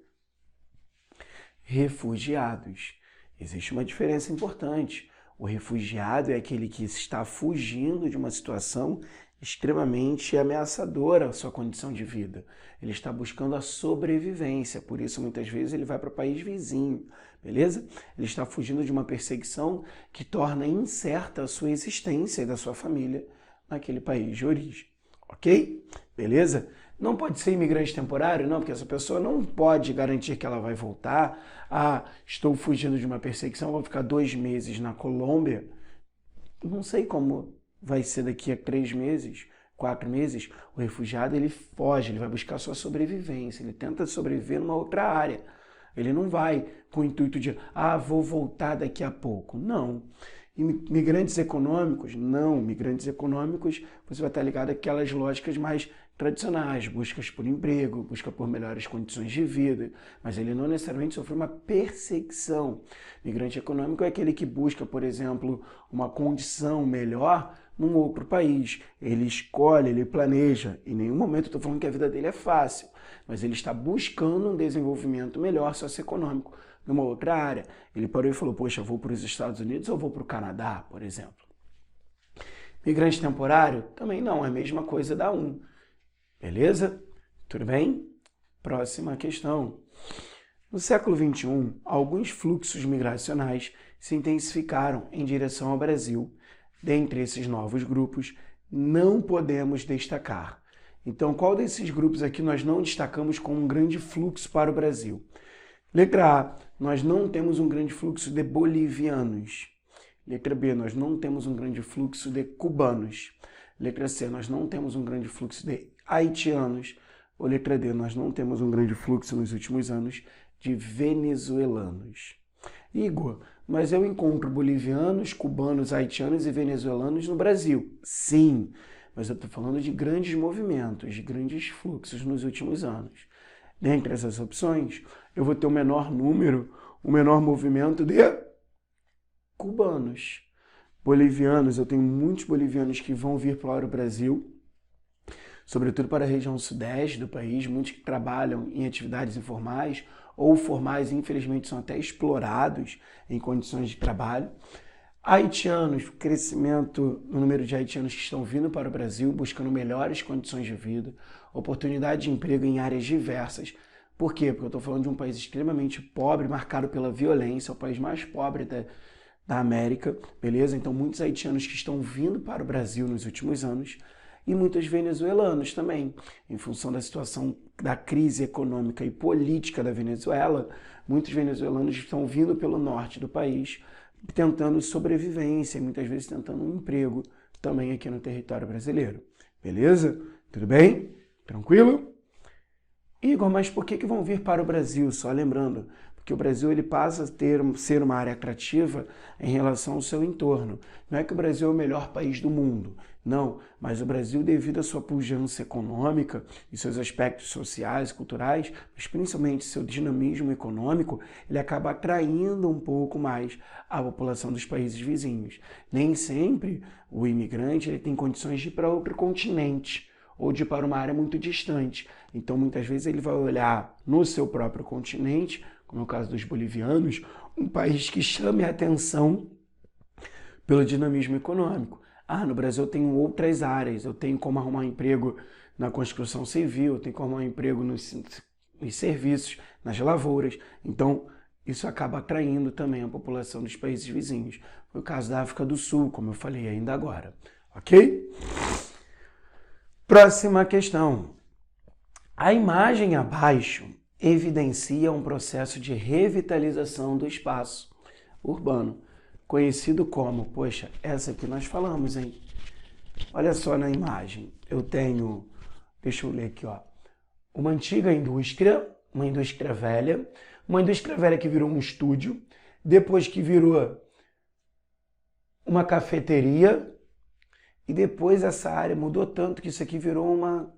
refugiados. Existe uma diferença importante. O refugiado é aquele que está fugindo de uma situação extremamente ameaçadora à sua condição de vida. Ele está buscando a sobrevivência, por isso muitas vezes ele vai para o país vizinho, beleza? Ele está fugindo de uma perseguição que torna incerta a sua existência e da sua família naquele país de origem, ok? Beleza? Não pode ser imigrante temporário, não, porque essa pessoa não pode garantir que ela vai voltar. Ah, estou fugindo de uma perseguição, vou ficar 2 meses na Colômbia. Não sei como vai ser daqui a 3 meses, 4 meses, o refugiado ele foge, ele vai buscar sua sobrevivência, ele tenta sobreviver numa outra área. Ele não vai com o intuito de, vou voltar daqui a pouco. Não. Migrantes econômicos? Não. Migrantes econômicos, você vai estar ligado àquelas lógicas mais tradicionais, buscas por emprego, busca por melhores condições de vida, mas ele não necessariamente sofreu uma perseguição. Migrante econômico é aquele que busca, por exemplo, uma condição melhor num outro país. Ele escolhe, ele planeja. Em nenhum momento eu estou falando que a vida dele é fácil, mas ele está buscando um desenvolvimento melhor socioeconômico numa outra área. Ele parou e falou, poxa, eu vou para os Estados Unidos ou vou para o Canadá, por exemplo. Migrante temporário? Também não, é a mesma coisa da um. Beleza? Tudo bem? Próxima questão. No século XXI, alguns fluxos migracionais se intensificaram em direção ao Brasil. Dentre esses novos grupos, não podemos destacar. Então, qual desses grupos aqui nós não destacamos com um grande fluxo para o Brasil? Letra A, nós não temos um grande fluxo de bolivianos. Letra B, nós não temos um grande fluxo de cubanos. Letra C, nós não temos um grande fluxo de haitianos. Ou letra D, nós não temos um grande fluxo nos últimos anos de venezuelanos. Igor, mas eu encontro bolivianos, cubanos, haitianos e venezuelanos no Brasil. Sim, mas eu estou falando de grandes movimentos, de grandes fluxos nos últimos anos. Dentre essas opções, eu vou ter o menor número, o menor movimento de cubanos. Bolivianos, eu tenho muitos bolivianos que vão vir para o Brasil, sobretudo para a região sudeste do país, muitos que trabalham em atividades informais ou formais, infelizmente, são até explorados em condições de trabalho. Haitianos, crescimento no número de haitianos que estão vindo para o Brasil, buscando melhores condições de vida, oportunidade de emprego em áreas diversas. Por quê? Porque eu estou falando de um país extremamente pobre, marcado pela violência, é o país mais pobre da América, beleza? Então, muitos haitianos que estão vindo para o Brasil nos últimos anos e muitos venezuelanos também. Em função da situação da crise econômica e política da Venezuela, muitos venezuelanos estão vindo pelo norte do país tentando sobrevivência e muitas vezes tentando um emprego também aqui no território brasileiro. Beleza? Tudo bem? Tranquilo? Igor, mas por que vão vir para o Brasil? Só lembrando, porque o Brasil ele passa a ser uma área atrativa em relação ao seu entorno. Não é que o Brasil é o melhor país do mundo, não, mas o Brasil, devido à sua pujança econômica e seus aspectos sociais, culturais, mas principalmente seu dinamismo econômico, ele acaba atraindo um pouco mais a população dos países vizinhos. Nem sempre o imigrante ele tem condições de ir para outro continente ou de ir para uma área muito distante. Então, muitas vezes, ele vai olhar no seu próprio continente, como é o caso dos bolivianos, um país que chame a atenção pelo dinamismo econômico. No Brasil eu tenho outras áreas, eu tenho como arrumar um emprego na construção civil, eu tenho como arrumar um emprego nos serviços, nas lavouras. Então, isso acaba atraindo também a população dos países vizinhos. Foi o caso da África do Sul, como eu falei ainda agora. Ok? Próxima questão. A imagem abaixo evidencia um processo de revitalização do espaço urbano, conhecido como, poxa, essa aqui nós falamos, hein? Olha só na imagem, eu tenho, deixa eu ler aqui, ó, uma antiga indústria, uma indústria velha que virou um estúdio, depois que virou uma cafeteria, e depois essa área mudou tanto que isso aqui virou uma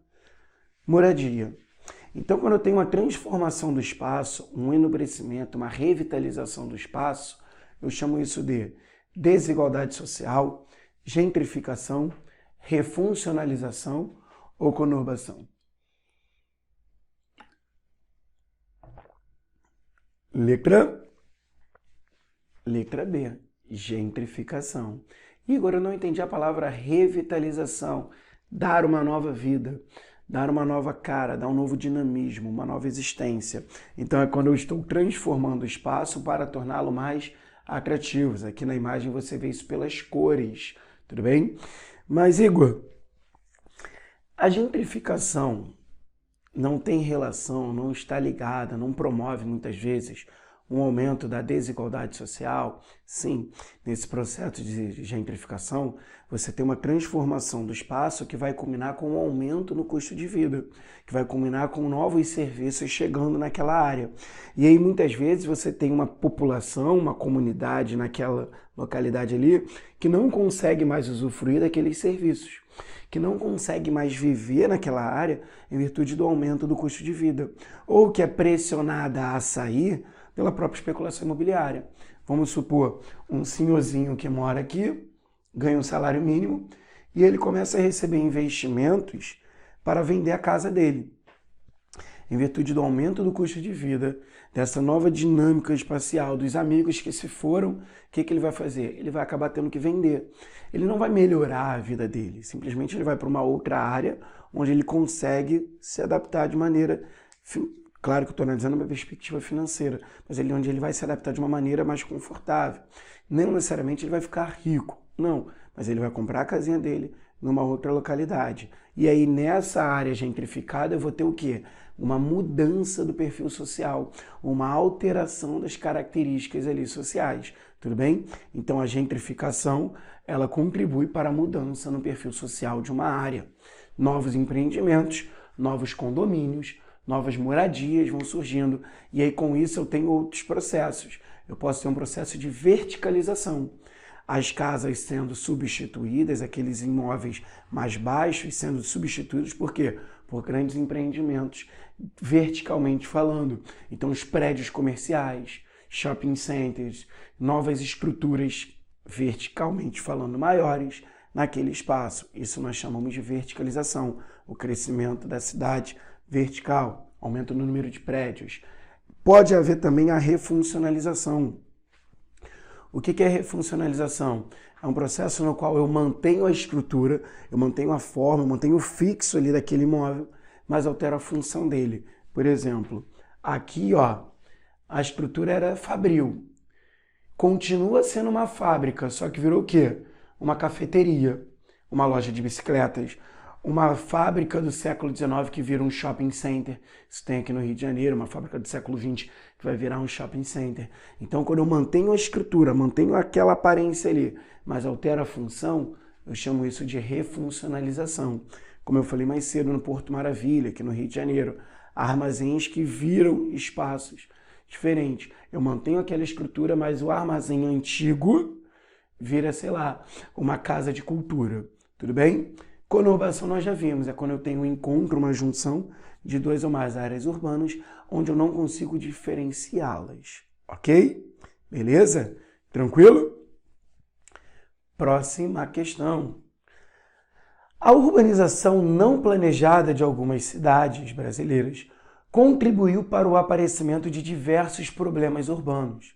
moradia. Então, quando eu tenho uma transformação do espaço, um enobrecimento, uma revitalização do espaço, eu chamo isso de desigualdade social, gentrificação, refuncionalização ou conurbação. Letra B, gentrificação. Igor, eu não entendi a palavra revitalização, dar uma nova vida, dar uma nova cara, dar um novo dinamismo, uma nova existência. Então é quando eu estou transformando o espaço para torná-lo mais atrativo. Aqui na imagem você vê isso pelas cores, tudo bem? Mas Igor, a gentrificação não tem relação, não está ligada, não promove muitas vezes um aumento da desigualdade social? Sim, nesse processo de gentrificação, você tem uma transformação do espaço que vai culminar com um aumento no custo de vida, que vai culminar com novos serviços chegando naquela área. E aí, muitas vezes, você tem uma população, uma comunidade naquela localidade ali, que não consegue mais usufruir daqueles serviços, que não consegue mais viver naquela área em virtude do aumento do custo de vida, ou que é pressionada a sair pela própria especulação imobiliária. Vamos supor, um senhorzinho que mora aqui, ganha um salário mínimo, e ele começa a receber investimentos para vender a casa dele. Em virtude do aumento do custo de vida, dessa nova dinâmica espacial, dos amigos que se foram, o que ele vai fazer? Ele vai acabar tendo que vender. Ele não vai melhorar a vida dele, simplesmente ele vai para uma outra área onde ele consegue se adaptar de maneira, claro que eu estou analisando uma perspectiva financeira, mas onde ele vai se adaptar de uma maneira mais confortável. Não necessariamente ele vai ficar rico, não, mas ele vai comprar a casinha dele numa outra localidade. E aí nessa área gentrificada eu vou ter o quê? Uma mudança do perfil social, uma alteração das características ali sociais, tudo bem? Então a gentrificação, ela contribui para a mudança no perfil social de uma área. Novos empreendimentos, novos condomínios, novas moradias vão surgindo, e aí com isso eu tenho outros processos. Eu posso ter um processo de verticalização. As casas sendo substituídas, aqueles imóveis mais baixos sendo substituídos, por quê? Por grandes empreendimentos, verticalmente falando. Então, os prédios comerciais, shopping centers, novas estruturas, verticalmente falando, maiores naquele espaço. Isso nós chamamos de verticalização, o crescimento da cidade vertical, aumento no número de prédios. Pode haver também a refuncionalização. O que é refuncionalização? É um processo no qual eu mantenho a estrutura, eu mantenho a forma, eu mantenho o fixo ali daquele imóvel, mas altero a função dele. Por exemplo, aqui a estrutura era fabril. Continua sendo uma fábrica, só que virou o quê? Uma cafeteria, uma loja de bicicletas, uma fábrica do século XIX que vira um shopping center. Isso tem aqui no Rio de Janeiro, uma fábrica do século XX que vai virar um shopping center. Então, quando eu mantenho a estrutura, mantenho aquela aparência ali, mas altero a função, eu chamo isso de refuncionalização. Como eu falei mais cedo no Porto Maravilha, aqui no Rio de Janeiro, armazéns que viram espaços diferentes. Eu mantenho aquela estrutura, mas o armazém antigo vira, sei lá, uma casa de cultura. Tudo bem? Conurbação nós já vimos, é quando eu tenho um encontro, uma junção de duas ou mais áreas urbanas, onde eu não consigo diferenciá-las, ok? Beleza? Tranquilo? Próxima questão. A urbanização não planejada de algumas cidades brasileiras contribuiu para o aparecimento de diversos problemas urbanos,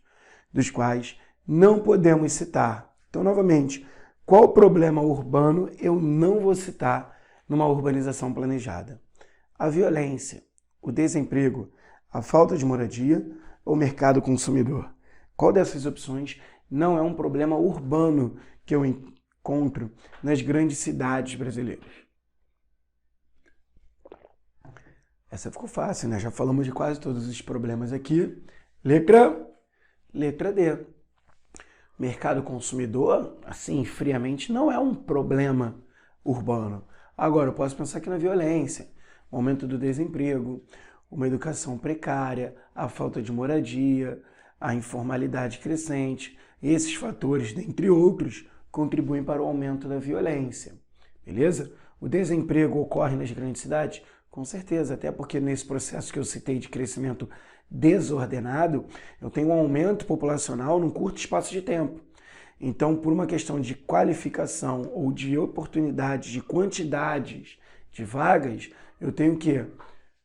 dos quais não podemos citar. Então, novamente, qual problema urbano eu não vou citar numa urbanização planejada? A violência, o desemprego, a falta de moradia ou mercado consumidor? Qual dessas opções não é um problema urbano que eu encontro nas grandes cidades brasileiras? Essa ficou fácil, né? Já falamos de quase todos os problemas aqui. Letra D. Mercado consumidor, assim, friamente, não é um problema urbano. Agora, eu posso pensar aqui na violência, o aumento do desemprego, uma educação precária, a falta de moradia, a informalidade crescente. Esses fatores, dentre outros, contribuem para o aumento da violência. Beleza? O desemprego ocorre nas grandes cidades? Com certeza, até porque nesse processo que eu citei de crescimento desordenado, eu tenho um aumento populacional num curto espaço de tempo. Então, por uma questão de qualificação ou de oportunidades, de quantidades de vagas, eu tenho o quê?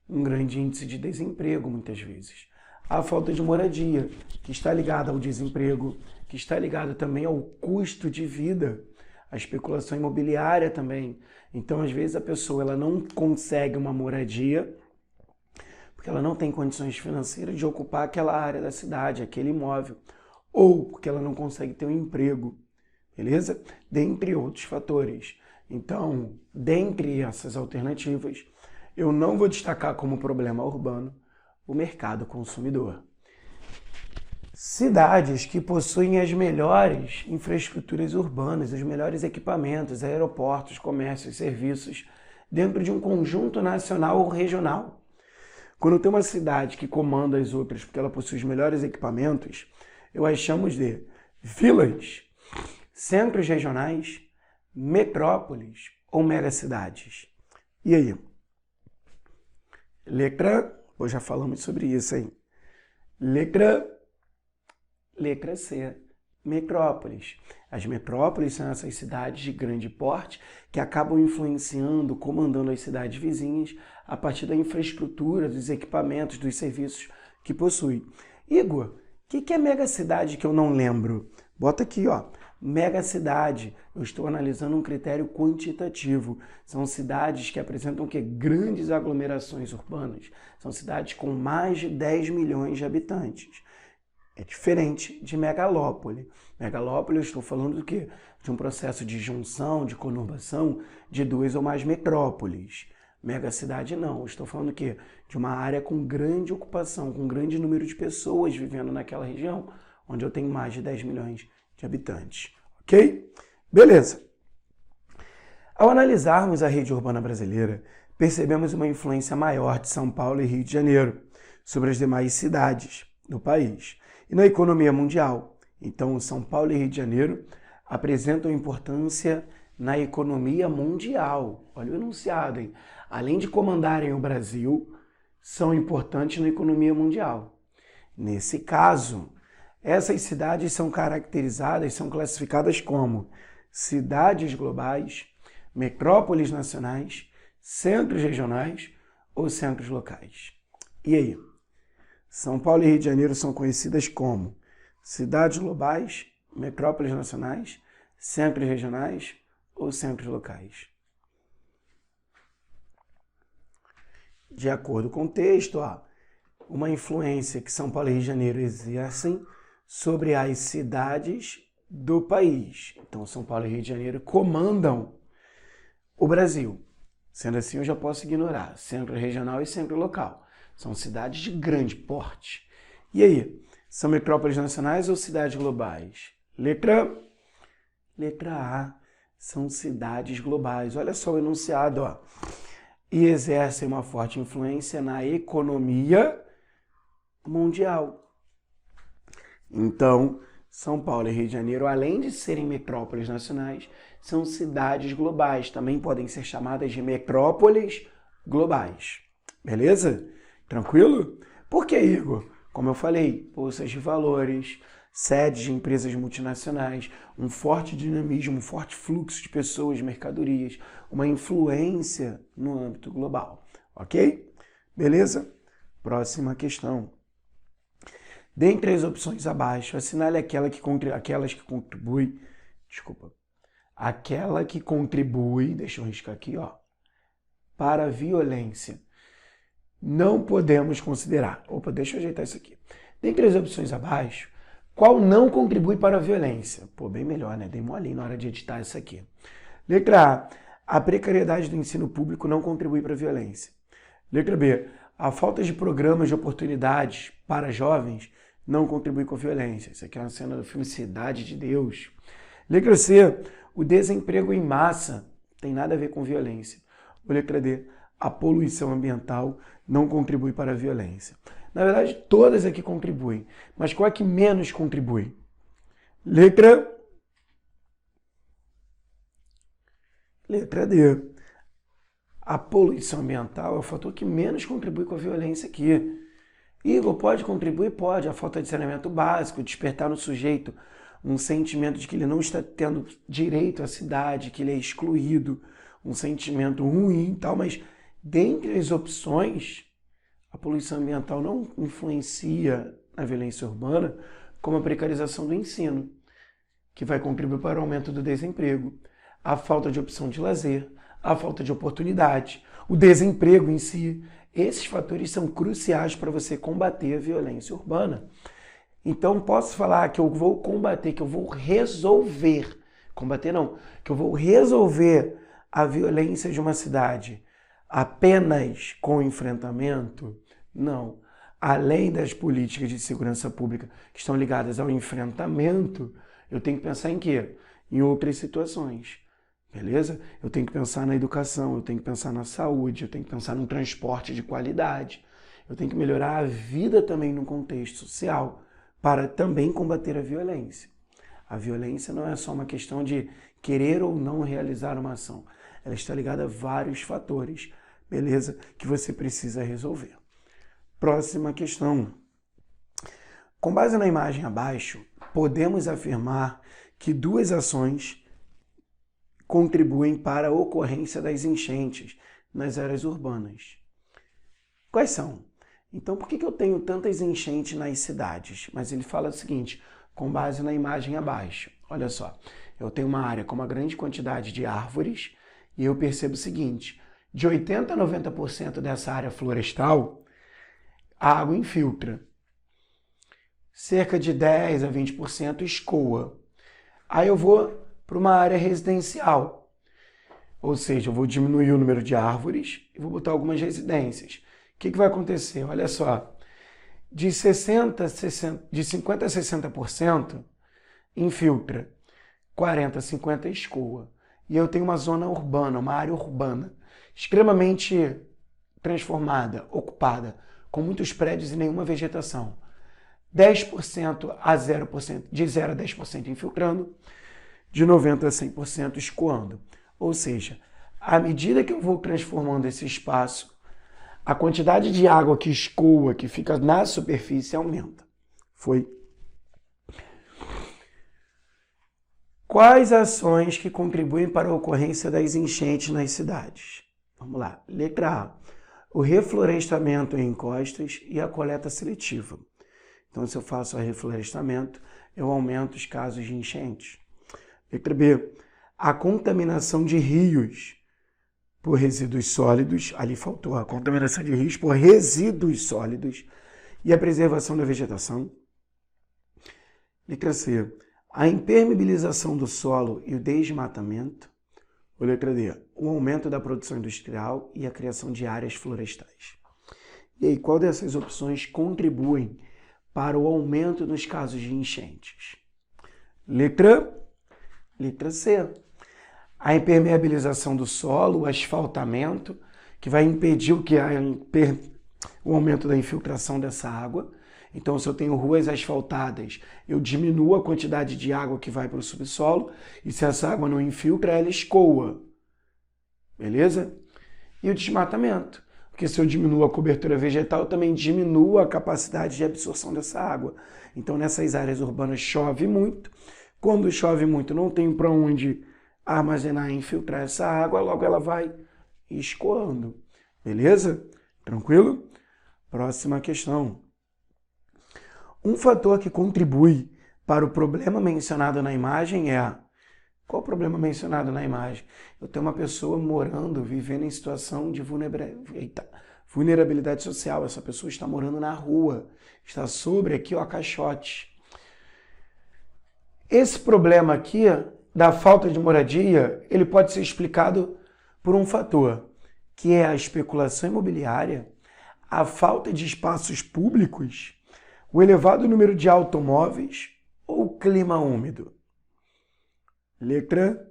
Um grande índice de desemprego, muitas vezes. A falta de moradia, que está ligada ao desemprego, que está ligada também ao custo de vida, a especulação imobiliária também. Então, às vezes, a pessoa ela não consegue uma moradia porque ela não tem condições financeiras de ocupar aquela área da cidade, aquele imóvel, ou porque ela não consegue ter um emprego, beleza? Dentre outros fatores. Então, dentre essas alternativas, eu não vou destacar como problema urbano o mercado consumidor. cidades que possuem as melhores infraestruturas urbanas, os melhores equipamentos, aeroportos, comércios, serviços, dentro de um conjunto nacional ou regional. Quando tem uma cidade que comanda as outras porque ela possui os melhores equipamentos, eu as chamo de vilas, centros regionais, metrópoles ou megacidades. E aí? Letra, hoje já falamos sobre isso aí. Letra C, metrópoles. As metrópoles são essas cidades de grande porte que acabam influenciando, comandando as cidades vizinhas a partir da infraestrutura, dos equipamentos, dos serviços que possui. Igor, o que é megacidade que eu não lembro? Bota aqui, ó. Megacidade. Eu estou analisando um critério quantitativo. São cidades que apresentam o quê? Grandes aglomerações urbanas. São cidades com mais de 10 milhões de habitantes. É diferente de megalópole. Megalópole, eu estou falando do quê? De um processo de junção, de conurbação de duas ou mais metrópoles. Megacidade não. Eu estou falando do quê? De uma área com grande ocupação, com grande número de pessoas vivendo naquela região, onde eu tenho mais de 10 milhões de habitantes. Ok? Beleza. Ao analisarmos a rede urbana brasileira, percebemos uma influência maior de São Paulo e Rio de Janeiro sobre as demais cidades do país e na economia mundial. Então, São Paulo e Rio de Janeiro apresentam importância na economia mundial. Olha o enunciado, hein? Além de comandarem o Brasil, são importantes na economia mundial. Nesse caso, essas cidades são caracterizadas, são classificadas como cidades globais, metrópoles nacionais, centros regionais ou centros locais. E aí? São Paulo e Rio de Janeiro são conhecidas como cidades globais, metrópoles nacionais, centros regionais ou centros locais. De acordo com o texto, uma influência que São Paulo e Rio de Janeiro exercem sobre as cidades do país. Então, São Paulo e Rio de Janeiro comandam o Brasil. Sendo assim, eu já posso ignorar centro regional e centro local. São cidades de grande porte. E aí? São metrópoles nacionais ou cidades globais? Letra A. São cidades globais. Olha só o enunciado, ó. E exercem uma forte influência na economia mundial. Então, São Paulo e Rio de Janeiro, além de serem metrópoles nacionais, são cidades globais. Também podem ser chamadas de metrópoles globais. Beleza? Tranquilo? Por que, Igor? Como eu falei, bolsas de valores, sedes de empresas multinacionais, um forte dinamismo, um forte fluxo de pessoas, de mercadorias, uma influência no âmbito global. Ok? Beleza? Próxima questão. Dentre as opções abaixo, assinale aquela que contribui, deixa eu riscar aqui, ó, para a violência. Não podemos considerar. Deixa eu ajeitar isso aqui. Dentre as opções abaixo, qual não contribui para a violência? Bem melhor, né? Dei molinho na hora de editar isso aqui. Letra A precariedade do ensino público não contribui para a violência. Letra B, a falta de programas de oportunidades para jovens não contribui com a violência. Isso aqui é uma cena do filme Cidade de Deus. Letra C, o desemprego em massa tem nada a ver com violência. Ou letra D, a poluição ambiental não contribui para a violência. Na verdade, todas aqui contribuem. Mas qual é que menos contribui? Letra D. A poluição ambiental é o fator que menos contribui com a violência aqui. Igor, pode contribuir? Pode. A falta de saneamento básico, despertar no sujeito um sentimento de que ele não está tendo direito à cidade, que ele é excluído, um sentimento ruim e tal, mas dentre as opções, a poluição ambiental não influencia na violência urbana como a precarização do ensino, que vai contribuir para o aumento do desemprego, a falta de opção de lazer, a falta de oportunidade, o desemprego em si. Esses fatores são cruciais para você combater a violência urbana. Então, posso falar que eu vou combater, que eu vou resolver, que eu vou resolver a violência de uma cidade apenas com enfrentamento? Não. além das políticas de segurança pública que estão ligadas ao enfrentamento, eu tenho que pensar em quê? Em outras situações, beleza? Eu tenho que pensar na educação, eu tenho que pensar na saúde, eu tenho que pensar no transporte de qualidade, eu tenho que melhorar a vida também no contexto social para também combater a violência. A violência não é só uma questão de querer ou não realizar uma ação. Ela está ligada a vários fatores, beleza? Que você precisa resolver. Próxima questão. Com base na imagem abaixo, podemos afirmar que duas ações contribuem para a ocorrência das enchentes nas áreas urbanas. Quais são? Então, por que eu tenho tantas enchentes nas cidades? Mas ele fala o seguinte, com base na imagem abaixo. Olha só, eu tenho uma área com uma grande quantidade de árvores e eu percebo o seguinte, de 80% a 90% dessa área florestal, a água infiltra. Cerca de 10% a 20% escoa. Aí eu vou para uma área residencial, ou seja, eu vou diminuir o número de árvores e vou botar algumas residências. O que vai acontecer? Olha só, de 50% a 60% infiltra, 40% a 50% escoa. E eu tenho uma zona urbana, uma área urbana, extremamente transformada, ocupada, com muitos prédios e nenhuma vegetação. 10% a 0%, de 0% a 10% infiltrando, de 90% a 100% escoando. Ou seja, à medida que eu vou transformando esse espaço, a quantidade de água que escoa, que fica na superfície, aumenta. Foi. Quais ações que contribuem para a ocorrência das enchentes nas cidades? Vamos lá. Letra A. O reflorestamento em encostas e a coleta seletiva. Então, se eu faço o reflorestamento, eu aumento os casos de enchentes. Letra B. A contaminação de rios por resíduos sólidos, ali faltou a contaminação de rios por resíduos sólidos e a preservação da vegetação. Letra C. A impermeabilização do solo e o desmatamento. Ou letra D. O aumento da produção industrial e a criação de áreas florestais. E aí, qual dessas opções contribuem para o aumento nos casos de enchentes? Letra C. A impermeabilização do solo, o asfaltamento, que vai impedir o aumento da infiltração dessa água. Então, se eu tenho ruas asfaltadas, eu diminuo a quantidade de água que vai para o subsolo, e se essa água não infiltra, ela escoa. Beleza? E o desmatamento, porque se eu diminuo a cobertura vegetal, eu também diminuo a capacidade de absorção dessa água. Então, nessas áreas urbanas chove muito. Quando chove muito, não tem para onde armazenar e infiltrar essa água, logo ela vai escoando. Beleza? Tranquilo? Próxima questão. Um fator que contribui para o problema mencionado na imagem é... Qual o problema mencionado na imagem? Eu tenho uma pessoa morando, vivendo em situação de vulnerabilidade social. Essa pessoa está morando na rua. Está sobre aqui, ó, caixote. Esse problema aqui, da falta de moradia, ele pode ser explicado por um fator, que é a especulação imobiliária, a falta de espaços públicos, o elevado número de automóveis ou o clima úmido. Letra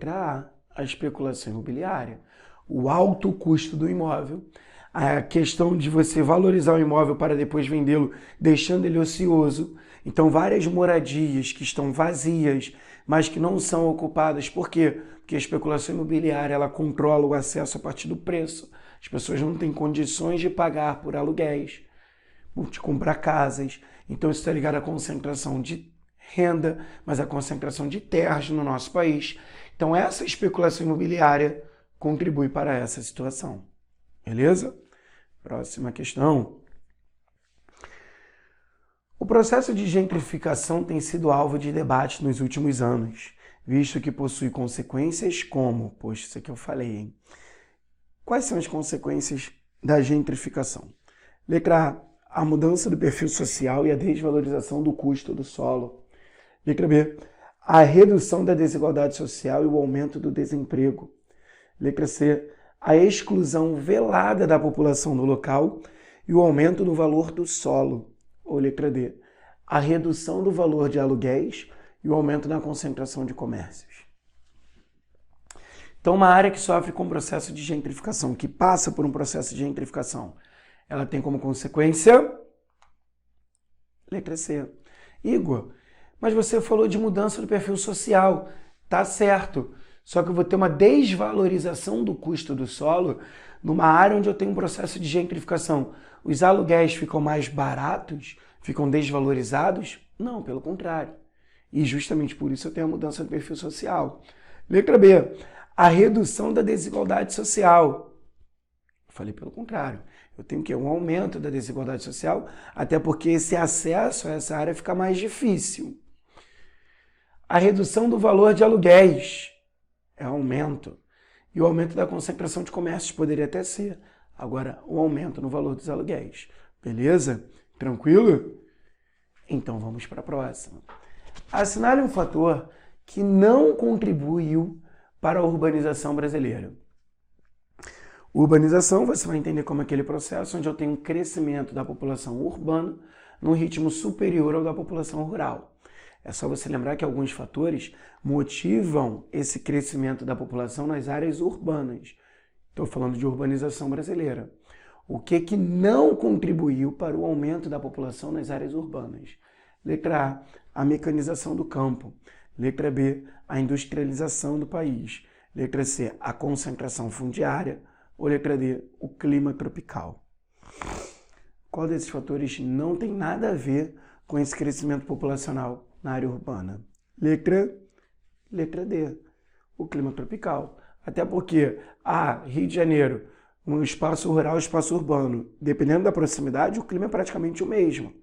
A, a especulação imobiliária, o alto custo do imóvel, a questão de você valorizar o imóvel para depois vendê-lo, deixando ele ocioso. Então, várias moradias que estão vazias, mas que não são ocupadas. Por quê? Porque a especulação imobiliária ela controla o acesso a partir do preço. As pessoas não têm condições de pagar por aluguéis, de comprar casas. Então, isso está ligado à concentração de renda, mas à concentração de terras no nosso país. Então, essa especulação imobiliária contribui para essa situação. Beleza? Próxima questão. O processo de gentrificação tem sido alvo de debate nos últimos anos, visto que possui consequências como... Poxa, isso aqui eu falei, hein? Quais são as consequências da gentrificação? Letra A, a mudança do perfil social e a desvalorização do custo do solo. Letra B, a redução da desigualdade social e o aumento do desemprego. Letra C, a exclusão velada da população do local e o aumento do valor do solo. Ou letra D, a redução do valor de aluguéis e o aumento na concentração de comércios. Então, uma área que sofre com um processo de gentrificação, que passa por um processo de gentrificação, ela tem como consequência, letra C. Igor, mas você falou de mudança do perfil social. Tá certo. Só que eu vou ter uma desvalorização do custo do solo numa área onde eu tenho um processo de gentrificação. Os aluguéis ficam mais baratos? Ficam desvalorizados? Não, pelo contrário. E justamente por isso eu tenho a mudança do perfil social. Letra B, a redução da desigualdade social. Eu falei pelo contrário. Eu tenho que um aumento da desigualdade social, até porque esse acesso a essa área fica mais difícil. A redução do valor de aluguéis é aumento. E o aumento da concentração de comércios poderia até ser. Agora, o aumento no valor dos aluguéis. Beleza? Tranquilo? Então vamos para a próxima. Assinale um fator que não contribuiu para a urbanização brasileira. Urbanização, você vai entender como aquele processo onde eu tenho um crescimento da população urbana num ritmo superior ao da população rural. É só você lembrar que alguns fatores motivam esse crescimento da população nas áreas urbanas. Estou falando de urbanização brasileira. O que não contribuiu para o aumento da população nas áreas urbanas? Letra A, a mecanização do campo. Letra B, a industrialização do país. Letra C, a concentração fundiária. Ou letra D, o clima tropical. Qual desses fatores não tem nada a ver com esse crescimento populacional na área urbana? Letra D, o clima tropical. Até porque, Rio de Janeiro, um espaço rural e espaço urbano, dependendo da proximidade, o clima é praticamente o mesmo.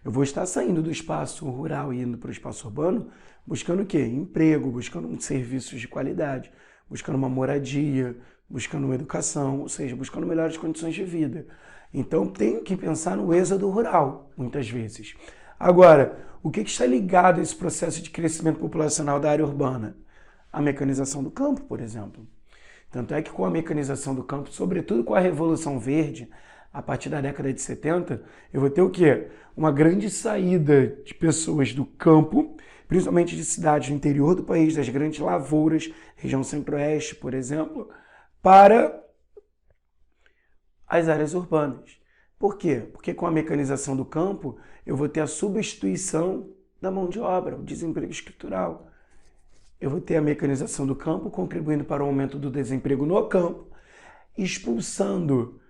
Eu vou estar saindo do espaço rural e indo para o espaço urbano, buscando o quê? Emprego, buscando serviços de qualidade, buscando uma moradia, buscando uma educação, ou seja, buscando melhores condições de vida. Então, tem que pensar no êxodo rural, muitas vezes. Agora, o que está ligado a esse processo de crescimento populacional da área urbana? A mecanização do campo, por exemplo. Tanto é que com a mecanização do campo, sobretudo com a Revolução Verde, a partir da década de 70, eu vou ter o quê? Uma grande saída de pessoas do campo, principalmente de cidades no interior do país, das grandes lavouras, região centro-oeste, por exemplo, para as áreas urbanas. Por quê? Porque com a mecanização do campo, eu vou ter a substituição da mão de obra, o desemprego estrutural. Eu vou ter a mecanização do campo contribuindo para o aumento do desemprego no campo, expulsando,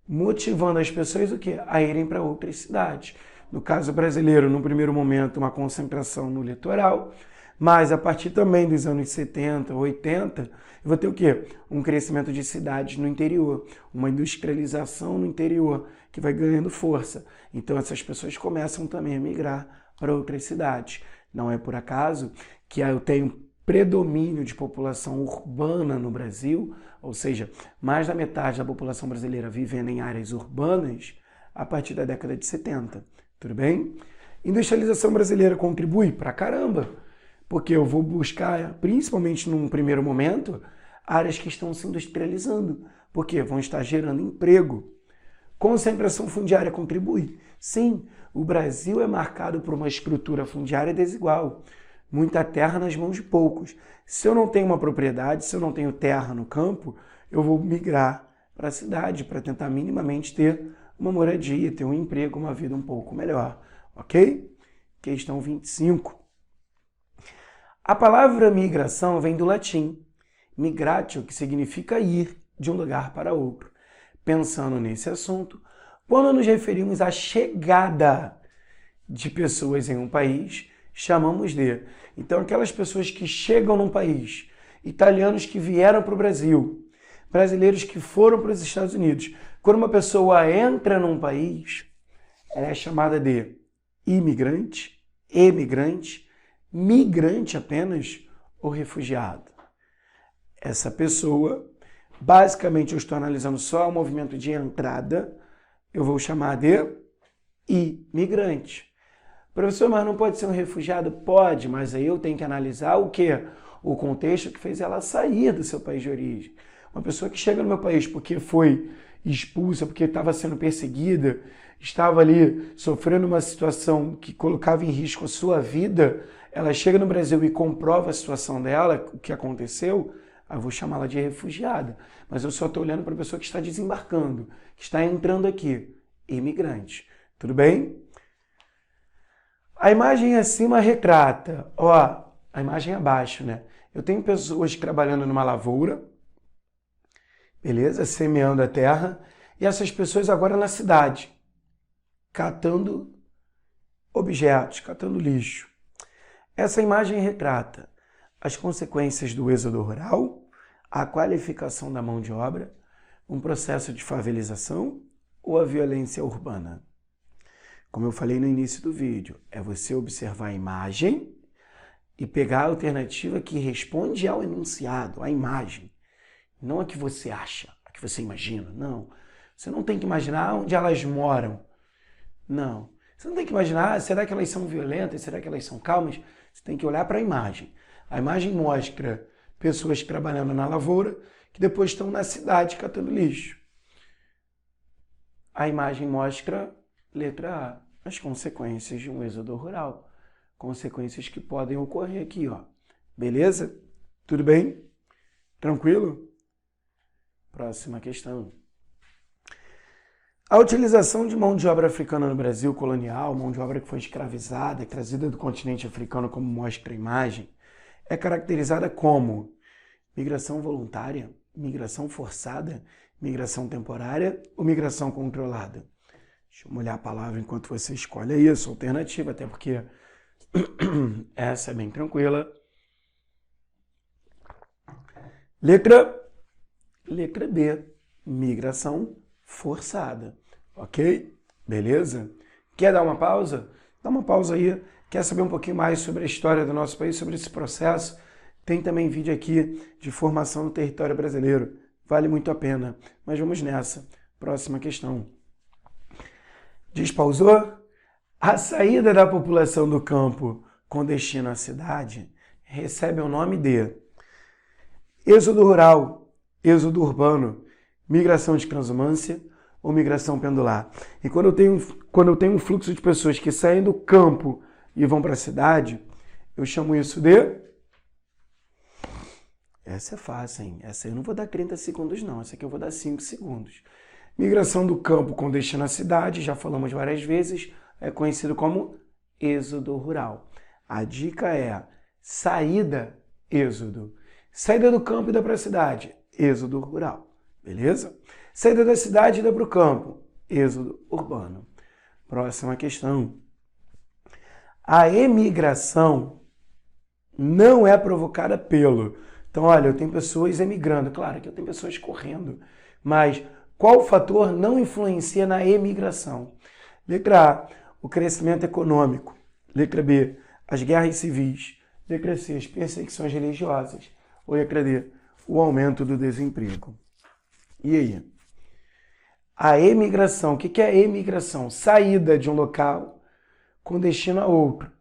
motivando as pessoas o quê? A irem para outras cidades. No caso brasileiro, no primeiro momento, uma concentração no litoral, mas a partir também dos anos 70, 80, eu vou ter o quê? Um crescimento de cidades no interior, uma industrialização no interior, que vai ganhando força. Então essas pessoas começam também a migrar para outras cidades. Não é por acaso que eu tenho predomínio de população urbana no Brasil, ou seja, mais da metade da população brasileira vivendo em áreas urbanas a partir da década de 70. Tudo bem? Industrialização brasileira contribui pra caramba, porque eu vou buscar, principalmente num primeiro momento, áreas que estão se industrializando, porque vão estar gerando emprego. Concentração fundiária contribui? Sim, o Brasil é marcado por uma estrutura fundiária desigual. Muita terra nas mãos de poucos. Se eu não tenho uma propriedade, se eu não tenho terra no campo, eu vou migrar para a cidade para tentar minimamente ter uma moradia, ter um emprego, uma vida um pouco melhor. Ok? Questão 25. A palavra migração vem do latim migratio, que significa ir de um lugar para outro. Pensando nesse assunto, quando nos referimos à chegada de pessoas em um país, chamamos de. Então, aquelas pessoas que chegam num país, italianos que vieram para o Brasil, brasileiros que foram para os Estados Unidos. Quando uma pessoa entra num país, ela é chamada de imigrante, emigrante, migrante apenas ou refugiado. Essa pessoa, basicamente eu estou analisando só o movimento de entrada, eu vou chamar de imigrante. Professor, mas não pode ser um refugiado? Pode, mas aí eu tenho que analisar o quê? O contexto que fez ela sair do seu país de origem. Uma pessoa que chega no meu país porque foi expulsa, porque estava sendo perseguida, estava ali sofrendo uma situação que colocava em risco a sua vida, ela chega no Brasil e comprova a situação dela, o que aconteceu, eu vou chamá-la de refugiada. Mas eu só estou olhando para a pessoa que está desembarcando, que está entrando aqui, imigrante. Tudo bem? A imagem acima retrata, ó, a imagem abaixo, né? Eu tenho pessoas trabalhando numa lavoura, beleza? Semeando a terra, e essas pessoas agora na cidade, catando objetos, catando lixo. Essa imagem retrata as consequências do êxodo rural, a qualificação da mão de obra, um processo de favelização ou a violência urbana. Como eu falei no início do vídeo, é você observar a imagem e pegar a alternativa que responde ao enunciado, à imagem. Não a que você acha, a que você imagina, não. Você não tem que imaginar onde elas moram. Não. Você não tem que imaginar, será que elas são violentas, será que elas são calmas? Você tem que olhar para a imagem. A imagem mostra pessoas trabalhando na lavoura que depois estão na cidade catando lixo. A imagem mostra, letra A, as consequências de um êxodo rural. Consequências que podem ocorrer aqui, ó. Beleza? Tudo bem? Tranquilo? Próxima questão. A utilização de mão de obra africana no Brasil colonial, mão de obra que foi escravizada, trazida do continente africano, como mostra a imagem, é caracterizada como migração voluntária, migração forçada, migração temporária ou migração controlada. Deixa eu molhar a palavra enquanto você escolhe aí a sua alternativa, até porque essa é bem tranquila. Letra B, migração forçada. Ok? Beleza? Quer dar uma pausa? Dá uma pausa aí. Quer saber um pouquinho mais sobre a história do nosso país, sobre esse processo? Tem também vídeo aqui de formação no território brasileiro. Vale muito a pena. Mas vamos nessa. Próxima questão. Despausou? A saída da população do campo com destino à cidade recebe o nome de êxodo rural, êxodo urbano, migração de transumância ou migração pendular. E quando eu tenho um fluxo de pessoas que saem do campo e vão para a cidade, eu chamo isso de... Essa é fácil, hein? Essa eu não vou dar 30 segundos, não. Essa aqui eu vou dar 5 segundos. Migração do campo com destino à cidade, já falamos várias vezes, é conhecido como êxodo rural. A dica é saída, êxodo. Saída do campo e ida para a cidade, êxodo rural. Beleza? Saída da cidade e ida para o campo, êxodo urbano. Próxima questão. A emigração não é provocada pelo... Então, olha, eu tenho pessoas emigrando. Claro que eu tenho pessoas correndo. Mas qual fator não influencia na emigração? Letra A, o crescimento econômico. Letra B, as guerras civis. Letra C, as perseguições religiosas. Ou letra D, o aumento do desemprego. E aí? A emigração, o que é emigração? Saída de um local com destino a outro.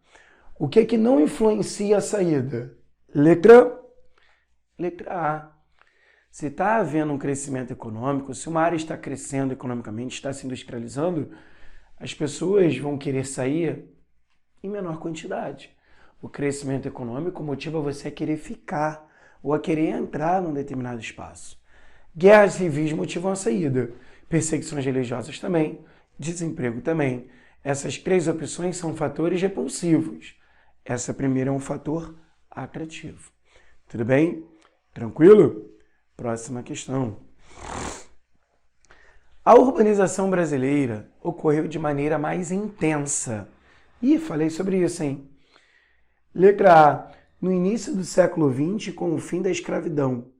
O que não influencia a saída? Letra A. Se está havendo um crescimento econômico, se uma área está crescendo economicamente, está se industrializando, as pessoas vão querer sair em menor quantidade. O crescimento econômico motiva você a querer ficar ou a querer entrar num determinado espaço. Guerras civis motivam a saída. Perseguições religiosas também. Desemprego também. Essas 3 opções são fatores repulsivos. Essa primeira é um fator atrativo. Tudo bem? Tranquilo? Próxima questão. A urbanização brasileira ocorreu de maneira mais intensa. Ih, falei sobre isso, hein? Letra A, no início do século XX, com o fim da escravidão.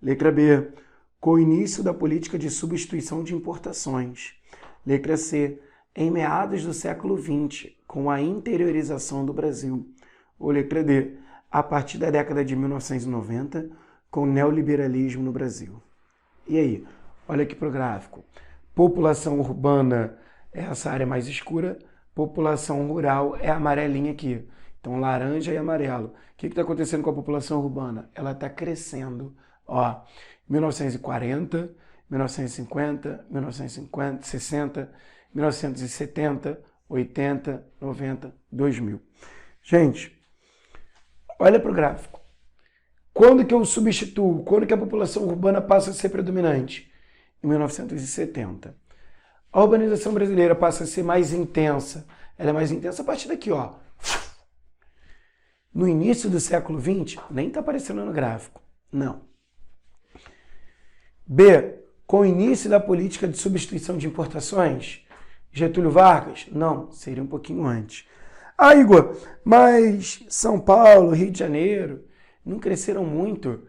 Letra B, com o início da política de substituição de importações. Letra C, em meados do século XX, com a interiorização do Brasil. Ou letra D, a partir da década de 1990, com o neoliberalismo no Brasil. E aí? Olha aqui para o gráfico. População urbana é essa área mais escura, população rural é a amarelinha aqui. Então, laranja e amarelo. O que está acontecendo com a população urbana? Ela está crescendo Ó, 1940, 1950, 1950, 60, 1970, 80, 90, 2000. Gente, olha para o gráfico. Quando que eu substituo? Quando que a população urbana passa a ser predominante? Em 1970. A urbanização brasileira passa a ser mais intensa. Ela é mais intensa a partir daqui, ó. No início do século XX, nem está aparecendo no gráfico. Não. B. Com o início da política de substituição de importações, Getúlio Vargas? Não, seria um pouquinho antes. Ah, Igor, mas São Paulo, Rio de Janeiro, não cresceram muito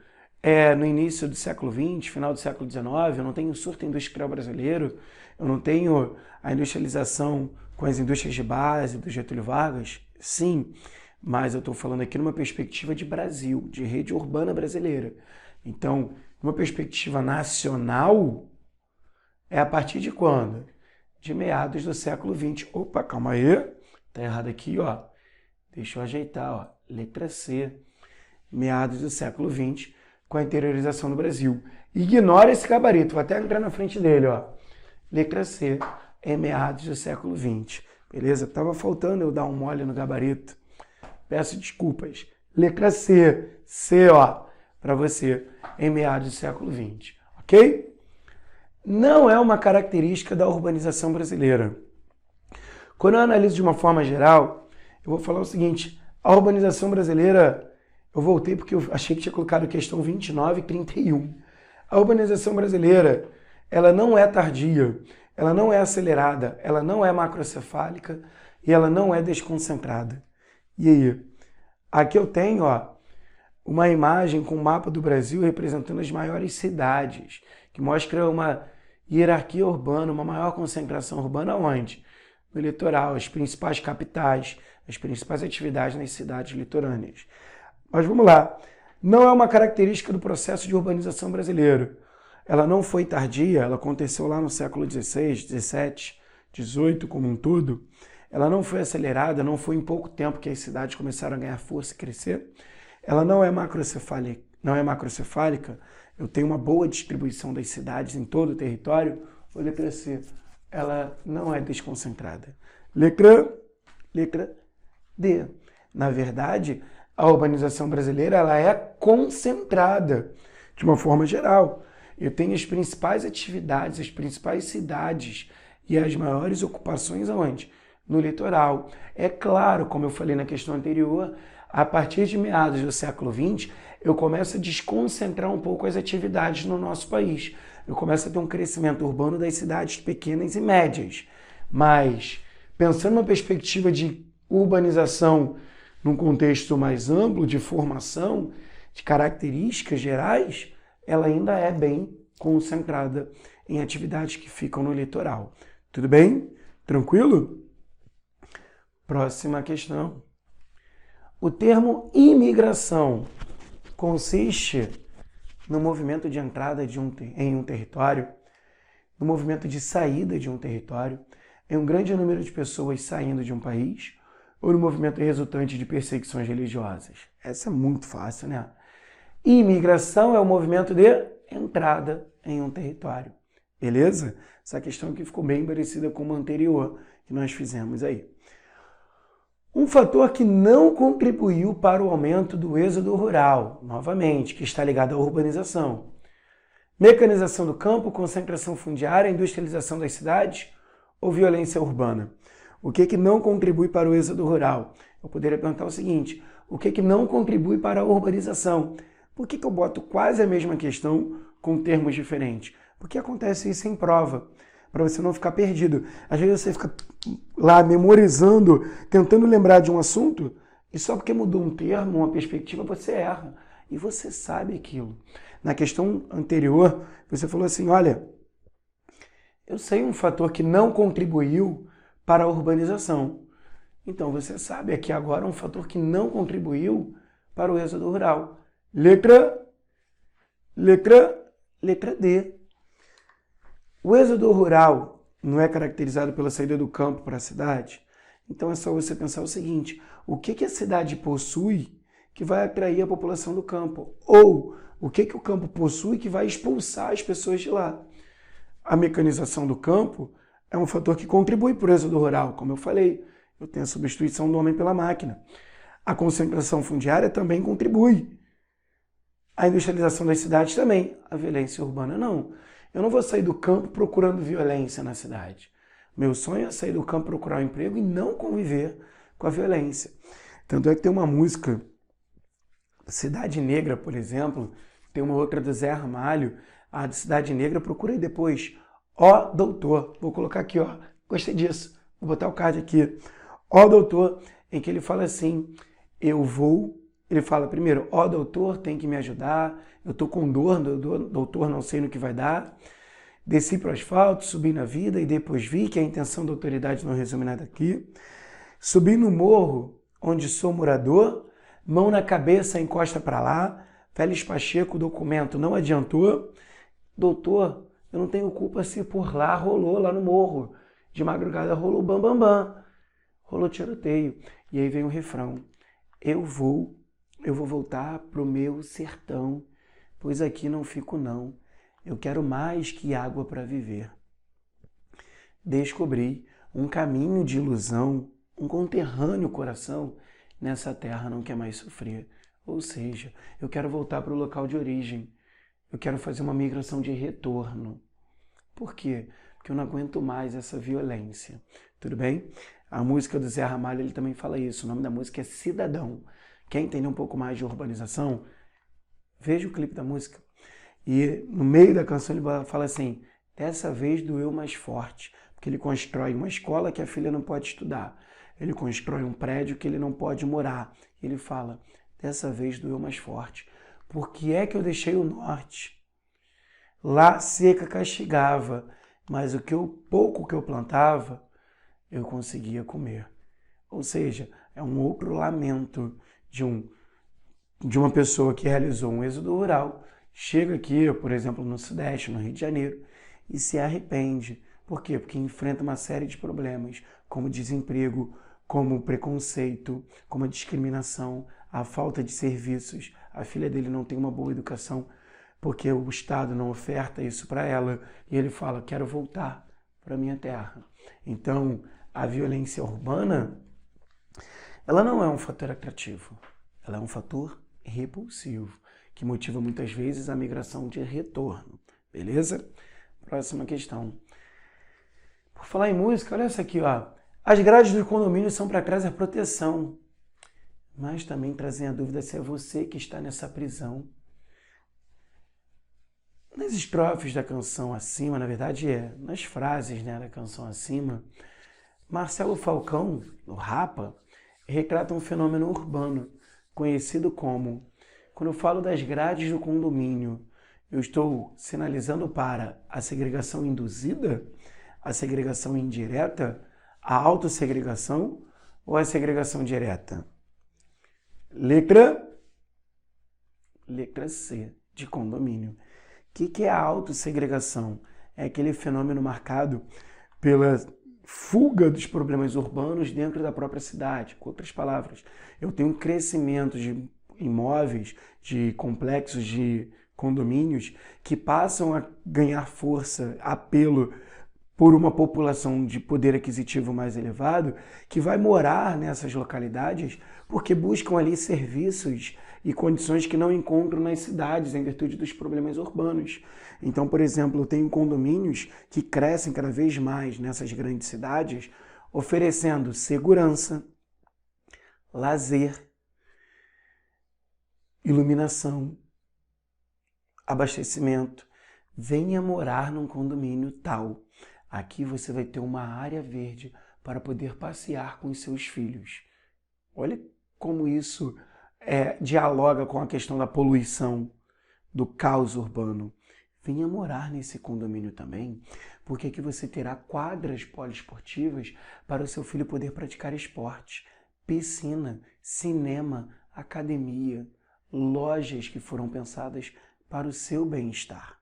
no início do século XX, final do século XIX, eu não tenho surto industrial brasileiro, eu não tenho a industrialização com as indústrias de base do Getúlio Vargas? Sim, mas eu estou falando aqui numa perspectiva de Brasil, de rede urbana brasileira. Então, uma perspectiva nacional é a partir de quando? De meados do século XX. Opa, calma aí. Tá errado aqui, ó. Deixa eu ajeitar, ó. Letra C. Meados do século XX, com a interiorização do Brasil. Ignora esse gabarito, vou até entrar na frente dele, ó. Letra C é meados do século XX. Beleza? Tava faltando eu dar um mole no gabarito. Peço desculpas. Letra C. C, ó. Para você, em meados do século XX, ok? Não é uma característica da urbanização brasileira. Quando eu analiso de uma forma geral, eu vou falar o seguinte, a urbanização brasileira, eu voltei porque eu achei que tinha colocado questão 29 e 31. A urbanização brasileira, ela não é tardia, ela não é acelerada, ela não é macrocefálica e ela não é desconcentrada. E aí? Aqui eu tenho, ó, uma imagem com o mapa do Brasil representando as maiores cidades, que mostra uma hierarquia urbana, uma maior concentração urbana onde? No litoral, as principais capitais, as principais atividades nas cidades litorâneas. Mas vamos lá, não é uma característica do processo de urbanização brasileiro. Ela não foi tardia, ela aconteceu lá no século XVI, XVII, XVIII como um todo. Ela não foi acelerada, não foi em pouco tempo que as cidades começaram a ganhar força e crescer. Ela não é macrocefálica, eu tenho uma boa distribuição das cidades em todo o território, ou letra C, ela não é desconcentrada. Letra D. Na verdade, a urbanização brasileira ela é concentrada, de uma forma geral. Eu tenho as principais atividades, as principais cidades e as maiores ocupações aonde? No litoral. É claro, como eu falei na questão anterior, a partir de meados do século XX, eu começo a desconcentrar um pouco as atividades no nosso país. Eu começo a ter um crescimento urbano das cidades pequenas e médias. Mas, pensando numa perspectiva de urbanização num contexto mais amplo, de formação, de características gerais, ela ainda é bem concentrada em atividades que ficam no litoral. Tudo bem? Tranquilo? Próxima questão. O termo imigração consiste no movimento de entrada em um território, no movimento de saída de um território, em um grande número de pessoas saindo de um país, ou no movimento resultante de perseguições religiosas. Essa é muito fácil, né? Imigração é o movimento de entrada em um território. Beleza? Essa questão aqui ficou bem parecida com a anterior que nós fizemos aí. Um fator que não contribuiu para o aumento do êxodo rural, novamente, que está ligado à urbanização. Mecanização do campo, concentração fundiária, industrialização das cidades ou violência urbana? O que não contribui para o êxodo rural? Eu poderia perguntar o seguinte, o que não contribui para a urbanização? Por que eu boto quase a mesma questão com termos diferentes? Porque acontece isso em prova, para você não ficar perdido. Às vezes você fica lá memorizando, tentando lembrar de um assunto, e só porque mudou um termo, uma perspectiva, você erra. E você sabe aquilo. Na questão anterior, você falou assim, olha, eu sei um fator que não contribuiu para a urbanização. Então você sabe aqui agora um fator que não contribuiu para o êxodo rural. Letra D. O êxodo rural não é caracterizado pela saída do campo para a cidade? Então é só você pensar o seguinte, o que a cidade possui que vai atrair a população do campo? Ou O que o campo possui que vai expulsar as pessoas de lá? A mecanização do campo é um fator que contribui para o êxodo rural, como eu falei. Eu tenho a substituição do homem pela máquina. A concentração fundiária também contribui. A industrialização das cidades também. A violência urbana não. Eu não vou sair do campo procurando violência na cidade. Meu sonho é sair do campo, procurar um emprego e não conviver com a violência. Tanto é que tem uma música, Cidade Negra, por exemplo, tem uma outra do Zé Ramalho, a de Cidade Negra, procurei depois. Ó Doutor, vou colocar aqui, ó, gostei disso, vou botar o card aqui. Ó Doutor, em que ele fala assim, ele fala primeiro, ó doutor, tem que me ajudar, eu tô com dor, doutor, não sei no que vai dar. Desci para o asfalto, subi na vida e depois vi que a intenção da autoridade não resume nada aqui. Subi no morro, onde sou morador, mão na cabeça, encosta para lá, Félix Pacheco, o documento não adiantou. Doutor, eu não tenho culpa se por lá rolou, lá no morro. De madrugada rolou bam, rolou tiroteio. E aí vem o refrão. Eu vou voltar pro meu sertão, pois aqui não fico não. Eu quero mais que água para viver. Descobri um caminho de ilusão, um conterrâneo coração, nessa terra não quer mais sofrer. Ou seja, eu quero voltar para o local de origem. Eu quero fazer uma migração de retorno. Por quê? Porque eu não aguento mais essa violência. Tudo bem? A música do Zé Ramalho, ele também fala isso. O nome da música é Cidadão. Quer entender um pouco mais de urbanização? Veja o clipe da música. E no meio da canção ele fala assim, dessa vez doeu mais forte, porque ele constrói uma escola que a filha não pode estudar. Ele constrói um prédio que ele não pode morar. E ele fala, dessa vez doeu mais forte. Por que é que eu deixei o norte? Lá seca castigava, mas pouco que eu plantava, eu conseguia comer. Ou seja, é um outro lamento de uma pessoa que realizou um êxodo rural, chega aqui, por exemplo, no Sudeste, no Rio de Janeiro, e se arrepende. Por quê? Porque enfrenta uma série de problemas, como desemprego, como preconceito, como a discriminação, a falta de serviços. A filha dele não tem uma boa educação, porque o Estado não oferta isso para ela, e ele fala, quero voltar para a minha terra. Então, a violência urbana, ela não é um fator atrativo, ela é um fator repulsivo, que motiva muitas vezes a migração de retorno, beleza? Próxima questão. Por falar em música, olha essa aqui, ó. As grades do condomínio são para trazer proteção, mas também trazem a dúvida se é você que está nessa prisão. Nas estrofes da canção acima, na verdade nas frases, né, da canção acima, Marcelo Falcão, no Rapa, retrata um fenômeno urbano, conhecido como, quando eu falo das grades do condomínio, eu estou sinalizando para a segregação induzida, a segregação indireta, a autossegregação ou a segregação direta? Letra C, de condomínio. O que é a autossegregação? É aquele fenômeno marcado pela fuga dos problemas urbanos dentro da própria cidade. Com outras palavras, eu tenho um crescimento de imóveis, de complexos de condomínios que passam a ganhar força, apelo por uma população de poder aquisitivo mais elevado que vai morar nessas localidades porque buscam ali serviços e condições que não encontram nas cidades em virtude dos problemas urbanos. Então, por exemplo, eu tenho condomínios que crescem cada vez mais nessas grandes cidades, oferecendo segurança, lazer, iluminação, abastecimento. Venha morar num condomínio tal. Aqui você vai ter uma área verde para poder passear com os seus filhos. Olha como isso dialoga com a questão da poluição, do caos urbano. Venha morar nesse condomínio também, porque aqui você terá quadras poliesportivas para o seu filho poder praticar esporte, piscina, cinema, academia, lojas que foram pensadas para o seu bem-estar.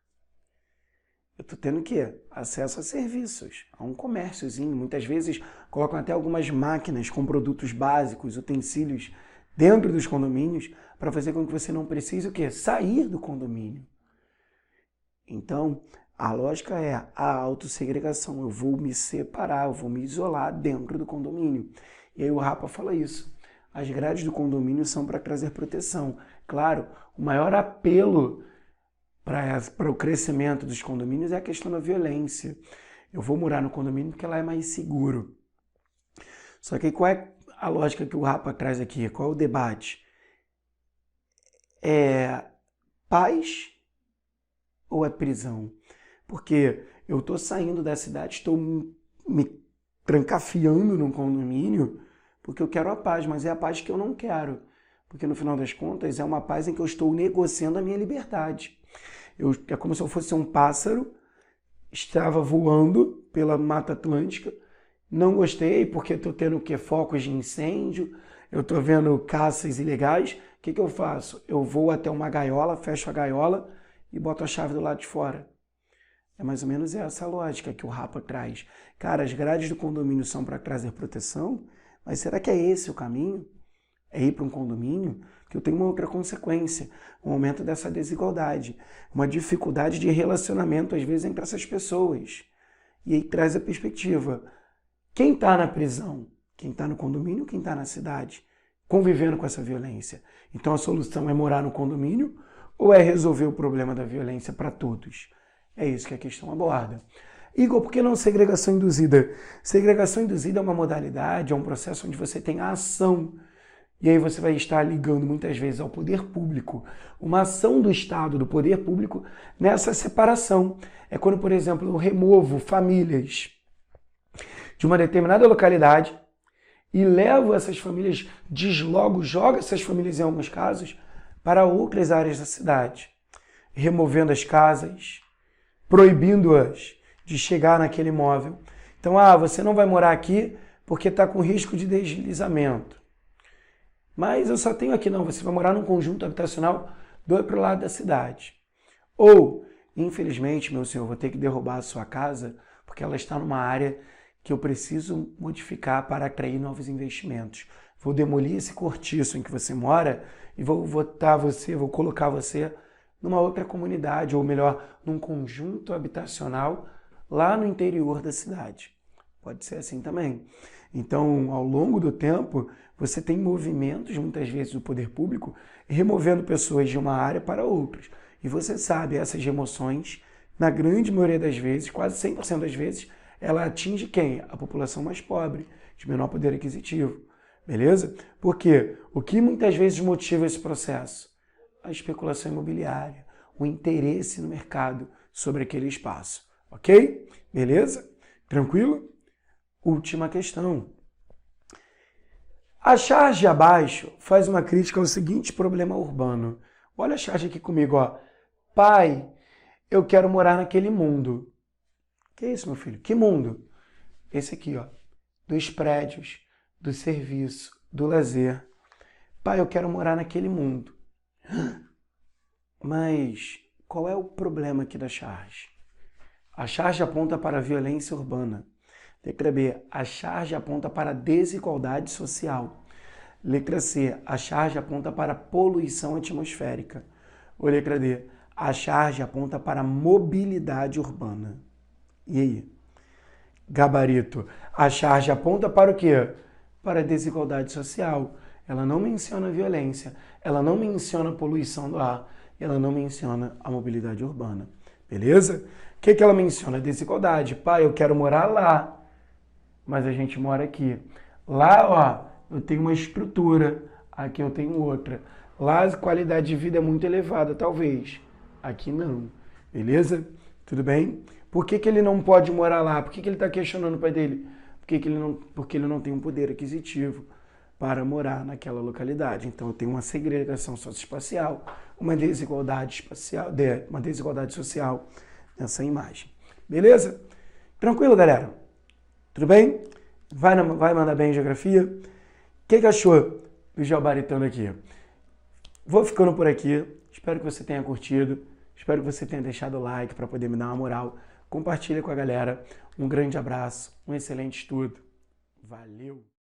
Eu estou tendo o quê? Acesso a serviços, a um comérciozinho. Muitas vezes colocam até algumas máquinas com produtos básicos, utensílios dentro dos condomínios para fazer com que você não precise o quê? Sair do condomínio. Então, a lógica é a autossegregação. Eu vou me separar, eu vou me isolar dentro do condomínio. E aí o Rapa fala isso. As grades do condomínio são para trazer proteção. Claro, o maior apelo para o crescimento dos condomínios é a questão da violência. Eu vou morar no condomínio porque lá é mais seguro. Só que qual é a lógica que o Rapa traz aqui? Qual é o debate? É paz ou é prisão? Porque eu estou saindo da cidade, estou me trancafiando num condomínio porque eu quero a paz, mas é a paz que eu não quero. Porque no final das contas é uma paz em que eu estou negociando a minha liberdade. É como se eu fosse um pássaro, estava voando pela Mata Atlântica, não gostei porque estou tendo focos de incêndio, eu estou vendo caças ilegais. O que eu faço? Eu vou até uma gaiola, fecho a gaiola e boto a chave do lado de fora. É mais ou menos essa a lógica que o Rapa traz. Cara, as grades do condomínio são para trazer proteção, mas será que é esse o caminho? É ir para um condomínio? Que eu tenho uma outra consequência, um aumento dessa desigualdade, uma dificuldade de relacionamento, às vezes, entre essas pessoas. E aí traz a perspectiva. Quem está na prisão? Quem está no condomínio? Quem está na cidade? Convivendo com essa violência. Então a solução é morar no condomínio ou é resolver o problema da violência para todos? É isso que a questão aborda. Igor, por que não segregação induzida? Segregação induzida é uma modalidade, é um processo onde você tem a ação. E aí você vai estar ligando muitas vezes ao poder público, uma ação do Estado, do poder público, nessa separação. É quando, por exemplo, eu removo famílias de uma determinada localidade e levo essas famílias, deslogo, jogo essas famílias em alguns casos para outras áreas da cidade, removendo as casas, proibindo-as de chegar naquele imóvel. Então, você não vai morar aqui porque está com risco de deslizamento. Mas eu só tenho aqui, não, você vai morar num conjunto habitacional do outro lado da cidade. Ou, infelizmente, meu senhor, vou ter que derrubar a sua casa porque ela está numa área que eu preciso modificar para atrair novos investimentos. Vou demolir esse cortiço em que você mora e vou colocar você numa outra comunidade, ou melhor, num conjunto habitacional lá no interior da cidade. Pode ser assim também. Então, ao longo do tempo, você tem movimentos, muitas vezes, do poder público, removendo pessoas de uma área para outras. E você sabe, essas remoções, na grande maioria das vezes, quase 100% das vezes, ela atinge quem? A população mais pobre, de menor poder aquisitivo. Beleza? Porque o que muitas vezes motiva esse processo? A especulação imobiliária, o interesse no mercado sobre aquele espaço. Ok? Beleza? Tranquilo? Última questão. A charge abaixo faz uma crítica ao seguinte problema urbano. Olha a charge aqui comigo, ó. Pai, eu quero morar naquele mundo. Que isso, meu filho? Que mundo? Esse aqui, ó. Dos prédios, do serviço, do lazer. Pai, eu quero morar naquele mundo. Mas qual é o problema aqui da charge? A charge aponta para a violência urbana. Letra B, a charge aponta para a desigualdade social. Letra C, a charge aponta para a poluição atmosférica. Ou letra D, a charge aponta para a mobilidade urbana. E aí? Gabarito, a charge aponta para o quê? Para a desigualdade social. Ela não menciona a violência, ela não menciona a poluição do ar, ela não menciona a mobilidade urbana. Beleza? O que ela menciona? A desigualdade. Pai, eu quero morar lá, mas a gente mora aqui. Lá, ó, eu tenho uma estrutura, aqui eu tenho outra. Lá a qualidade de vida é muito elevada, talvez. Aqui não. Beleza? Tudo bem? Por que ele não pode morar lá? Por que ele está questionando o pai dele? Porque ele não tem um poder aquisitivo para morar naquela localidade. Então eu tenho uma segregação socioespacial, uma desigualdade espacial, uma desigualdade social nessa imagem. Beleza? Tranquilo, galera? Tudo bem? Vai mandar bem em geografia? O que achou do Geobaritando aqui? Vou ficando por aqui. Espero que você tenha curtido. Espero que você tenha deixado o like para poder me dar uma moral. Compartilha com a galera. Um grande abraço, um excelente estudo. Valeu!